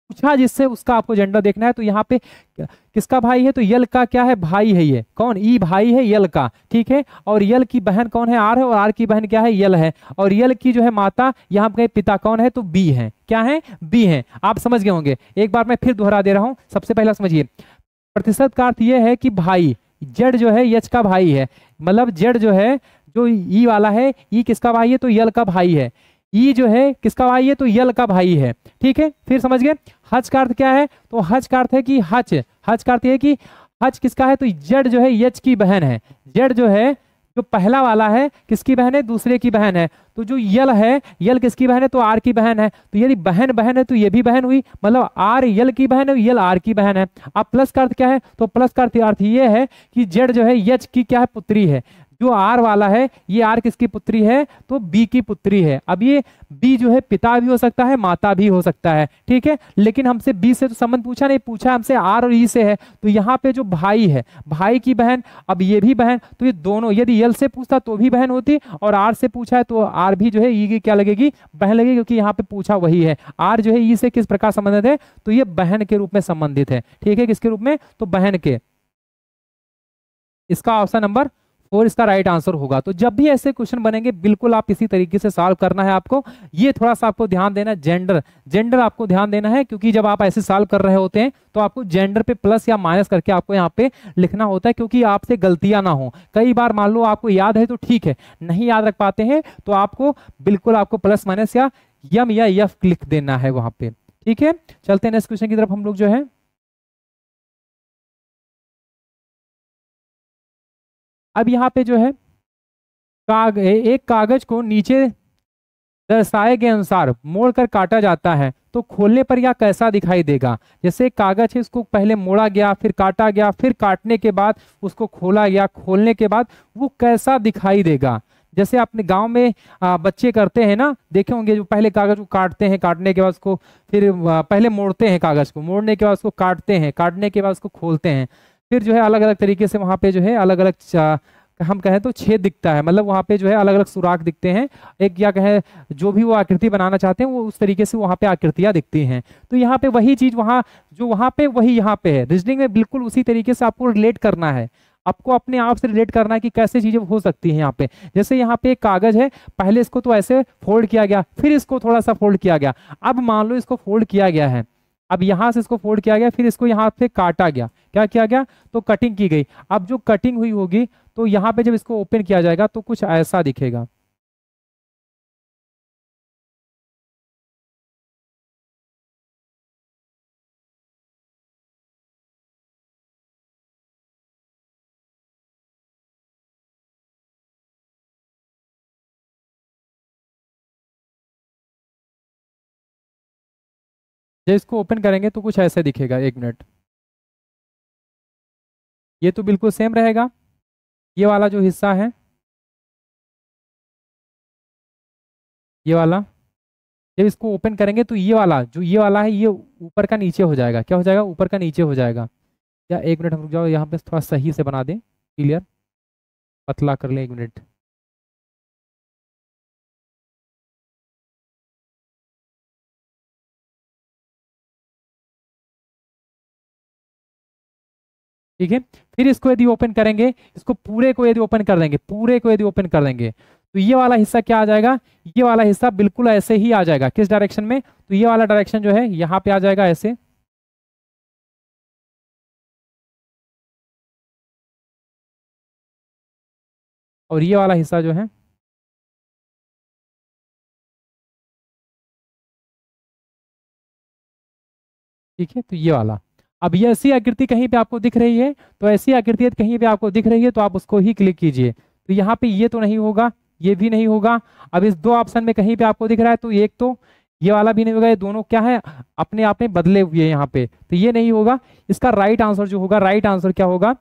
पूछा जिससे उसका आपको जेंडर देखना है। तो यहाँ पे किसका भाई है, तो यल का क्या है, भाई है। ये कौन, ई भाई है यल का, ठीक है। और यल की बहन कौन है, आर है, और आर की बहन क्या है, यल है। और यल की जो है माता, यहाँ पे पिता कौन है, तो बी है। क्या है, बी है। आप समझ गए होंगे, एक बार मैं फिर दोहरा दे रहा हूं। सबसे पहला समझिए, प्रतिशत का अर्थ यह है कि भाई, जेड जो है यच का भाई है, मतलब जेड जो है, जो ई वाला है, ई किसका भाई है, तो यल का भाई है। ई जो है किसका भाई है, तो यल का भाई है, ठीक है। फिर समझ गए। हज का अर्थ क्या है, तो हज का अर्थ है कि हज, हज का अर्थ है कि हज किसका है, तो जेड जो है यच की बहन है। जेड जो है, जो पहला वाला है किसकी बहन है, दूसरे की बहन है। तो जो यल है, यल किसकी बहन है, तो आर की बहन है। तो यदि बहन बहन है तो ये भी बहन हुई, मतलब आर यल की बहन है, यल आर की बहन है। अब प्लस का अर्थ क्या है, तो प्लस का अर्थ ये है कि जेड जो है यच की क्या है, पुत्री है। जो आर वाला है, ये आर किसकी पुत्री है, तो बी की पुत्री है। अब ये बी जो है पिता भी हो सकता है, माता भी हो सकता है, ठीक है। लेकिन हमसे बी से तो संबंध पूछा नहीं, पूछा हमसे आर और ई से है। तो यहाँ पे जो भाई है, भाई की बहन, अब ये भी बहन, तो ये दोनों, यदि यल से पूछता तो भी बहन होती, और आर से पूछा है तो आर भी जो है ई की क्या लगेगी, बहन लगेगी, क्योंकि यहाँ पे पूछा वही है। आर जो है ई से किस प्रकार संबंधित है, तो ये बहन के रूप में संबंधित है, ठीक है। किसके रूप में, तो बहन के। इसका ऑप्शन नंबर 4 इसका राइट आंसर होगा। तो जब भी ऐसे क्वेश्चन बनेंगे बिल्कुल आप इसी तरीके से सॉल्व करना है आपको। ये थोड़ा सा आपको ध्यान देना है, जेंडर, जेंडर आपको ध्यान देना है, क्योंकि जब आप ऐसे सॉल्व कर रहे होते हैं तो आपको जेंडर पे प्लस या माइनस करके आपको यहाँ पे लिखना होता है, क्योंकि आपसे गलतियां ना हो। कई बार मान लो आपको याद है तो ठीक है, नहीं याद रख पाते हैं तो आपको बिल्कुल आपको प्लस माइनस या यम या यफ लिख देना है वहां पे, ठीक है। चलते हैं नेक्स्ट क्वेश्चन की तरफ हम लोग जो है। अब यहाँ पे जो है एक कागज को नीचे दर्शाए गए अनुसार मोड़कर काटा जाता है तो खोलने पर यह कैसा दिखाई देगा। जैसे कागज है, इसको पहले मोड़ा गया, फिर काटा गया, फिर काटने के बाद उसको खोला गया, खोलने के बाद वो कैसा दिखाई देगा। जैसे अपने गांव में बच्चे करते हैं ना, देखे होंगे, जो पहले कागज को काटते हैं, काटने के बाद उसको फिर पहले मोड़ते हैं, कागज को मोड़ने के बाद उसको काटते हैं, काटने के बाद उसको खोलते हैं, फिर जो है अलग अलग तरीके से वहां पे जो है अलग अलग हम कहें तो छेद दिखता है, मतलब वहां पे जो है अलग अलग सुराख दिखते हैं। एक या कहें जो भी वो आकृति बनाना चाहते हैं वो उस तरीके से वहां पे आकृतियां दिखती हैं। तो यहाँ पे वही चीज वहां, जो वहां पे वही यहाँ पे है। रीजनिंग में बिल्कुल उसी तरीके से आपको रिलेट करना है, आपको अपने आप से रिलेट करना है कि कैसे चीजें हो सकती हैं यहाँ पे। जैसे यहाँ पे एक कागज है, पहले इसको तो ऐसे फोल्ड किया गया, फिर इसको थोड़ा सा फोल्ड किया गया। अब मान लो इसको फोल्ड किया गया है, अब यहां से इसको फोल्ड किया गया, फिर इसको यहाँ पे काटा गया, क्या किया गया, तो कटिंग की गई। अब जो कटिंग हुई होगी तो यहाँ पे जब इसको ओपन किया जाएगा तो कुछ ऐसा दिखेगा। जब इसको ओपन करेंगे तो कुछ ऐसे दिखेगा। एक मिनट, ये तो बिल्कुल सेम रहेगा। ये वाला जो हिस्सा है, ये वाला, जब इसको ओपन करेंगे तो ये वाला, जो ये वाला है, ये ऊपर का नीचे हो जाएगा। क्या हो जाएगा, ऊपर का नीचे हो जाएगा। या एक मिनट हम रुक जाओ, यहाँ पे थोड़ा सही से बना दें, क्लियर, पतला कर लें, एक मिनट। ठीक है, फिर इसको यदि ओपन करेंगे, इसको पूरे को यदि ओपन कर देंगे, पूरे को यदि ओपन कर देंगे तो ये वाला हिस्सा क्या आ जाएगा, ये वाला हिस्सा बिल्कुल ऐसे ही आ जाएगा। किस डायरेक्शन में, तो ये वाला डायरेक्शन जो है यहाँ पे आ जाएगा ऐसे, और ये वाला हिस्सा जो है, ठीक है, तो ये वाला। अब ये ऐसी आकृति कहीं पे आपको दिख रही है, तो ऐसी आकृति कहीं पे आपको दिख रही है तो आप उसको ही क्लिक कीजिए। तो यहाँ पे ये तो नहीं होगा, ये भी नहीं होगा। अब इस दो ऑप्शन में कहीं पे आपको दिख रहा है तो एक तो ये वाला भी नहीं होगा, ये दोनों क्या है, अपने आप में बदले हुए हैं यहाँ पे, तो ये नहीं होगा। इसका राइट आंसर जो होगा, राइट आंसर क्या होगा,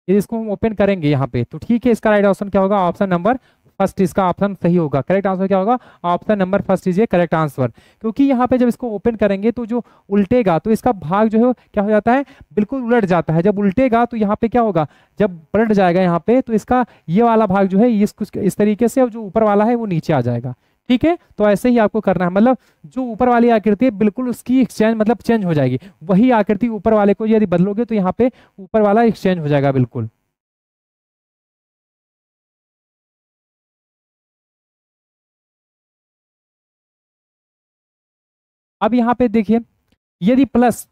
यदि इसको हम ओपन करेंगे यहाँ पे तो ठीक है, इसका राइट ऑप्शन क्या होगा, ऑप्शन नंबर फर्स्ट इसका ऑप्शन सही होगा। करेक्ट आंसर क्या होगा? ऑप्शन नंबर फर्स्ट इज ये करेक्ट आंसर। क्योंकि यहाँ पे जब इसको ओपन करेंगे तो जो उल्टेगा तो इसका भाग जो है क्या हो जाता है, बिल्कुल उलट जाता है। जब उल्टेगा तो यहाँ पे क्या होगा, जब पलट जाएगा यहाँ पे तो इसका ये वाला भाग जो है इस कुछ इस तरीके से, और जो ऊपर वाला है वो नीचे आ जाएगा। ठीक है, तो ऐसे ही आपको करना है, मतलब जो ऊपर वाली आकृति है बिल्कुल उसकी एक्सचेंज मतलब चेंज हो जाएगी। वही आकृति ऊपर वाले को यदि बदलोगे तो यहाँ पे ऊपर वाला एक्सचेंज हो जाएगा बिल्कुल। अब यहाँ पे देखिए, यदि प्लस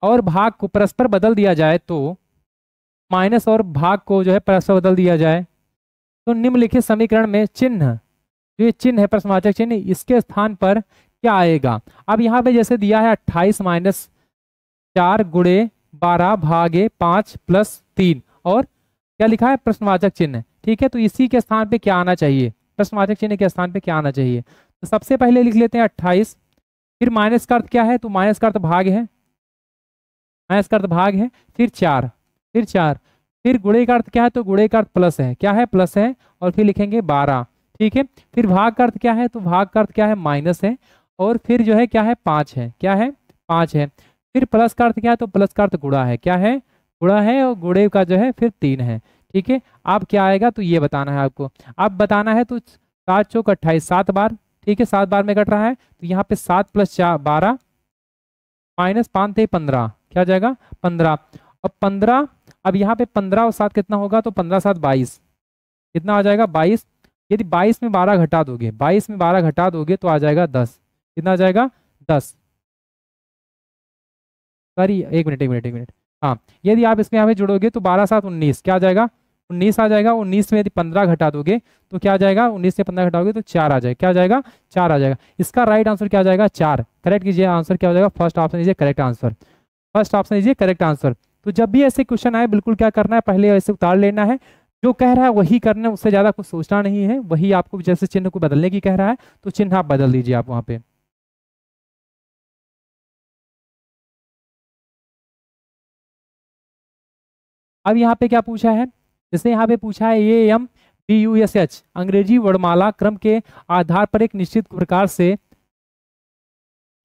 और भाग को परस्पर बदल दिया जाए तो, माइनस और भाग को जो है परस्पर बदल दिया जाए तो निम्नलिखित समीकरण में चिन्ह, जो ये चिन्ह है प्रश्नवाचक चिन्ह, इसके स्थान पर क्या आएगा? अब यहाँ पे जैसे दिया है 28 माइनस 4 गुणे 12 भागे 5 प्लस 3, और क्या लिखा है? प्रश्नवाचक चिन्ह। ठीक है, तो इसी के स्थान पे क्या आना चाहिए? प्रश्नवाचक चिन्ह के स्थान पे क्या आना चाहिए? तो सबसे पहले लिख लेते हैं 28, फिर माइनस का अर्थ क्या है? तो माइनस का अर्थ भाग है, माइनस का अर्थ भाग है, फिर 4, फिर 4, फिर गुणे का अर्थ क्या है? तो गुणे का अर्थ प्लस है, क्या है? प्लस है, और फिर लिखेंगे 12। ठीक है, फिर भाग का अर्थ क्या है? तो भाग का अर्थ क्या है? माइनस है, और फिर जो है क्या है? 5 है, क्या है? 5 है। फिर प्लस का अर्थ क्या है? तो प्लस का अर्थ गुणा है, क्या है? गुणा है, और गुणे का जो है फिर 3 है। ठीक है, अब क्या आएगा तो ये बताना है आपको। अब बताना है तो 7 चौक 28, 7 बार। ठीक है, 7 बार में कट रहा है, तो यहाँ पे 7 प्लस 4 12 माइनस 5 थे 15, क्या जाएगा? 15। अब 15, अब यहाँ पे 15 और 7 कितना होगा? तो 15 7 22, कितना आ जाएगा? 22। यदि 22 में 12 घटा दोगे, 22 में 12 घटा दोगे तो आ जाएगा 10। कितना आ जाएगा? 10। सॉरी, एक मिनट एक मिनट एक मिनट, हाँ, यदि आप इसमें यहाँ पे जोड़ोगे तो 12 7 19, क्या आ जाएगा? 19 आ जाएगा। 19 में यदि 15 घटा दोगे तो क्या आ जाएगा? 19 से 15 घटाओगे तो 4 आ जाएगा, क्या आ जाएगा? 4 आ जाएगा। इसका राइट आंसर क्या आ जाएगा? 4। करेक्ट कीजिए, आंसर क्या हो जाएगा? First option is correct answer, first option is correct answer. तो जब भी ऐसे क्वेश्चन आए बिल्कुल क्या करना है, पहले ऐसे उतार लेना है, जो कह रहा है वही करना है, उससे ज्यादा कुछ सोचना नहीं है। वही आपको जैसे चिन्ह को बदलने की कह रहा है तो चिन्ह आप बदल दीजिए आप वहां पे। अब यहाँ पे क्या पूछा है? जैसे यहाँ पे पूछा है AMBUSH अंग्रेजी वर्णमाला क्रम के आधार पर एक निश्चित प्रकार से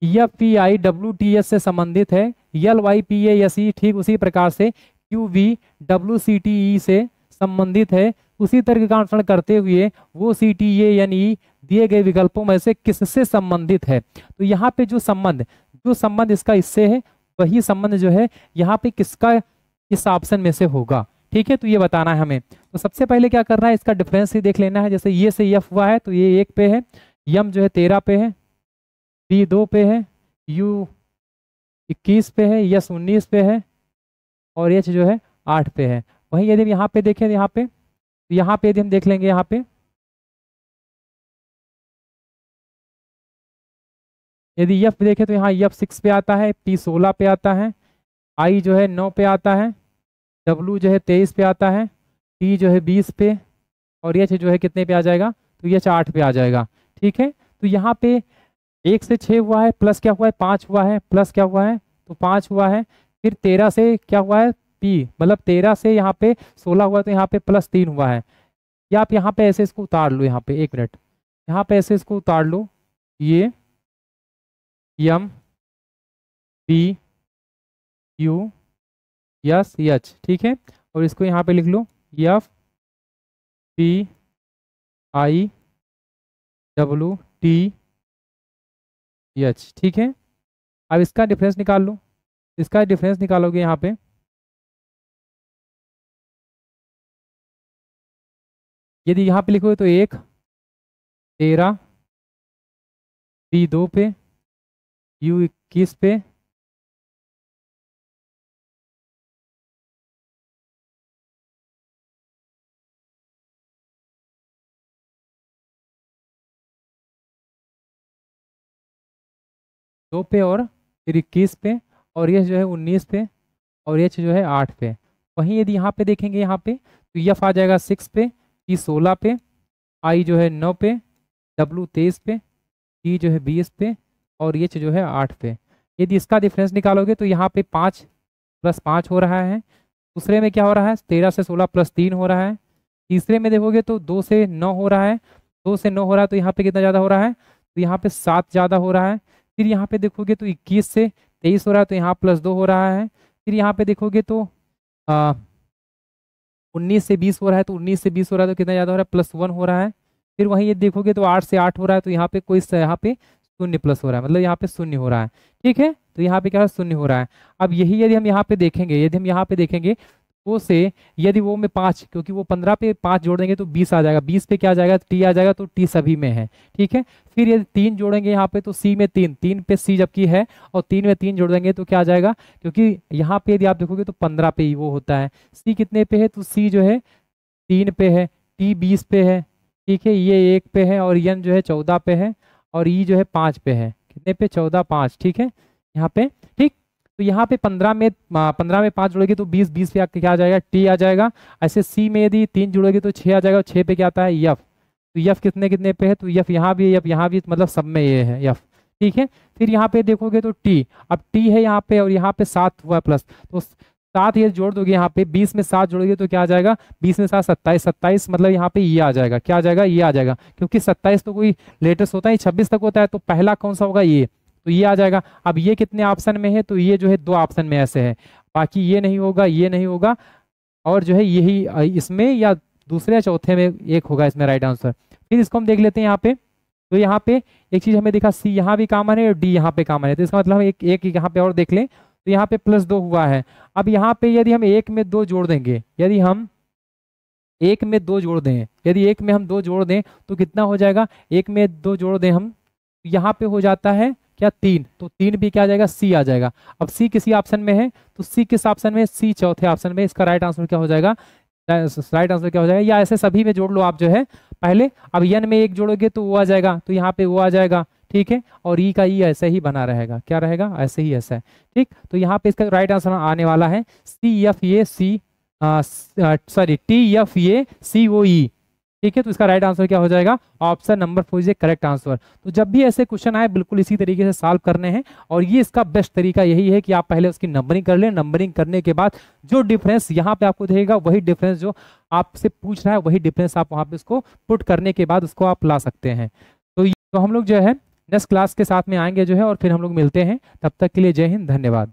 FPIWTS से संबंधित है, LYPASE ठीक उसी प्रकार से QVWCTE से संबंधित है। उसी तर्क का अनुसरण करते हुए वो CTANE दिए गए विकल्पों में से किससे संबंधित है? तो यहाँ पे जो संबंध इसका इससे है, वही संबंध जो है यहाँ पे किसका इस ऑप्शन में से होगा। ठीक है, तो ये बताना है हमें। तो सबसे पहले क्या करना है, इसका डिफरेंस ही देख लेना है। जैसे ये से F हुआ है तो ये 1 पे है, यम जो है 13 पे है, B 2 पे है, U 21 पे है, यस 19 पे है, और H जो है 8 पे है। वहीं यदि हम यहाँ पे देखें, यहाँ पे यदि हम देख लेंगे, यहाँ पे यदि F देखें तो यहाँ F 6 पे आता है, P 16 पे आता है, I जो है 9 पे आता है, W जो है 23 पे आता है, T जो है 20 पे, और H जो है कितने पे आ जाएगा? तो H 8 पे आ जाएगा। ठीक है, तो यहाँ पे 1 से 6 हुआ है, प्लस क्या हुआ है? 5 हुआ है, प्लस क्या हुआ है? तो 5 हुआ है। फिर 13 से क्या हुआ है? P मतलब 13 से यहाँ पे 16 हुआ तो यहाँ पे प्लस 3 हुआ है। या आप यहाँ पे ऐसे इसको उतार लो, यहाँ पे 1 मिनट, यहाँ पे ऐसे इसको उतार लो, ये M P U yes H, ठीक है, और इसको यहाँ पे लिख लो F P I W T H। ठीक है, अब इसका डिफरेंस निकाल लो, इसका डिफरेंस निकालोगे यहाँ पे, यदि यहाँ पे लिखोगे तो 1 13 P 2 पे, U 21 पे, और फिर 21 पे, और ये जो है 19 पे, और H जो है 8 पे। वहीं यदि यहाँ पे देखेंगे, यहाँ पे तो F आ जाएगा 6 पे, P 16 पे, I जो है 9 पे, W 23 पे, T जो है 20 पे, और H जो है 8 पे। यदि इसका डिफरेंस निकालोगे तो यहाँ पे 5 प्लस 5 हो रहा है, दूसरे में क्या हो रहा है? 13 से 16 प्लस 3 हो रहा है, तीसरे में देखोगे तो 2 से 9 हो रहा है, 2 से 9 हो रहा है, तो यहाँ पे कितना ज़्यादा हो रहा है, तो यहाँ पे 7 ज़्यादा हो रहा है। फिर यहाँ पे देखोगे तो 21 से 23 हो रहा है, तो यहाँ +2 हो रहा है। फिर यहाँ पे देखोगे तो 19 से 20 हो रहा है, तो 19 से 20 हो रहा है, तो कितना ज़्यादा हो रहा है, +1 हो रहा है। फिर वहीं ये देखोगे तो 8 से 8 हो रहा है, तो यहाँ पे कोई यहाँ पे शून्य प्लस हो रहा है, मतलब यहाँ पे शून्य हो रहा है। ठीक है, तो यहाँ पे क्या है, शून्य हो रहा है। अब यही यदि हम यहाँ पे देखेंगे, यदि हम यहाँ पे देखेंगे वो से यदि वो में 5, क्योंकि वो 15 पे 5 जोड़ देंगे तो 20 आ जाएगा, 20 पे क्या आ जाएगा, टी आ जाएगा, तो टी सभी में है। ठीक है, फिर यदि 3 जोड़ेंगे यहाँ पे तो सी में 3, 3 पे सी जबकि है, और 3 में 3 जोड़ देंगे तो क्या आ जाएगा, क्योंकि यहाँ पे यदि आप देखोगे तो 15 पे ही वो होता है। सी कितने पे है, तो सी जो है 3 पे है, टी 20 पे है। ठीक है, ये 1 पे है, और एन जो है 14 पे है, और ई जो है 5 पे है। कितने पे, 14 5। ठीक है, यहाँ पे ठीक। तो यहाँ पे 15 में 5 जोड़ेंगे तो 20, 20 पे क्या आ जाएगा, टी आ जाएगा। ऐसे सी में यदि 3 जोड़ेंगे तो 6 आ जाएगा, 6 पे क्या आता है, यफ। तो यफ कितने कितने पे है, तो यफ यहाँ भी है, यफ यहाँ भी, मतलब सब में ये है यफ। ठीक है, फिर यहाँ पे देखोगे तो टी, अब टी है यहाँ पे, और यहाँ पे 7 हुआ प्लस, तो 7 ये जोड़ दोगे यहाँ पे, 20 में 7 जोड़ोगे तो क्या आ जाएगा, 20 में 7 27, 27 मतलब यहाँ पे ये आ जाएगा, क्या आ जाएगा, ये आ जाएगा, क्योंकि 27 तो कोई लेटेस्ट होता है, 26 तक होता है, तो पहला कौन सा होगा, ये, तो ये आ जाएगा। अब ये कितने ऑप्शन में है, तो ये जो है 2 ऑप्शन में ऐसे है, बाकी ये नहीं होगा, ये नहीं होगा, और जो है यही इसमें या दूसरे या चौथे में एक होगा इसमें राइट आंसर। फिर इसको हम देख लेते हैं यहाँ पे, तो यहाँ पे एक चीज हमें दिखा, सी यहाँ भी कॉमन है और डी यहाँ पे कॉमन है, तो इसका मतलब हम एक यहाँ पे और देख लें, तो यहाँ पे +2 हुआ है। अब यहाँ पे यदि हम 1 में 2 जोड़ देंगे, यदि हम 1 में 2 जोड़ दें, यदि 1 में हम 2 जोड़ दें तो कितना हो जाएगा, 1 में 2 जोड़ दें हम, यहाँ पे हो जाता है क्या, 3, तो 3 भी क्या आ जाएगा, सी आ जाएगा। अब सी किसी ऑप्शन में है, तो सी किस ऑप्शन में, सी चौथे ऑप्शन में, इसका राइट आंसर क्या हो जाएगा, राइट आंसर क्या हो जाएगा, या ऐसे सभी में जोड़ लो आप जो है पहले। अब एन में 1 जोड़ोगे तो वो आ जाएगा, तो यहाँ पे वो आ जाएगा। ठीक है, और ई का ई ऐसे ही बना रहेगा, क्या रहेगा, ऐसे ही ऐसा है। ठीक, तो यहाँ पे इसका राइट आंसर आने वाला है C F A C, sorry T F A C O E. ठीक है, तो इसका राइट आंसर क्या हो जाएगा, option number 4 is a correct answer. तो जब भी ऐसे क्वेश्चन आए बिल्कुल इसी तरीके से सॉल्व करने हैं, और ये इसका बेस्ट तरीका यही है कि आप पहले उसकी नंबरिंग कर लें, नंबरिंग करने के बाद जो डिफरेंस यहाँ पे आपको देगा वही डिफरेंस जो आपसे पूछ रहा है, वही डिफरेंस आप वहाँ पे उसको पुट करने के बाद उसको आप ला सकते हैं। तो हम लोग जो है नेक्स्ट क्लास के साथ में आएंगे जो है, और फिर हम लोग मिलते हैं, तब तक के लिए जय हिंद, धन्यवाद।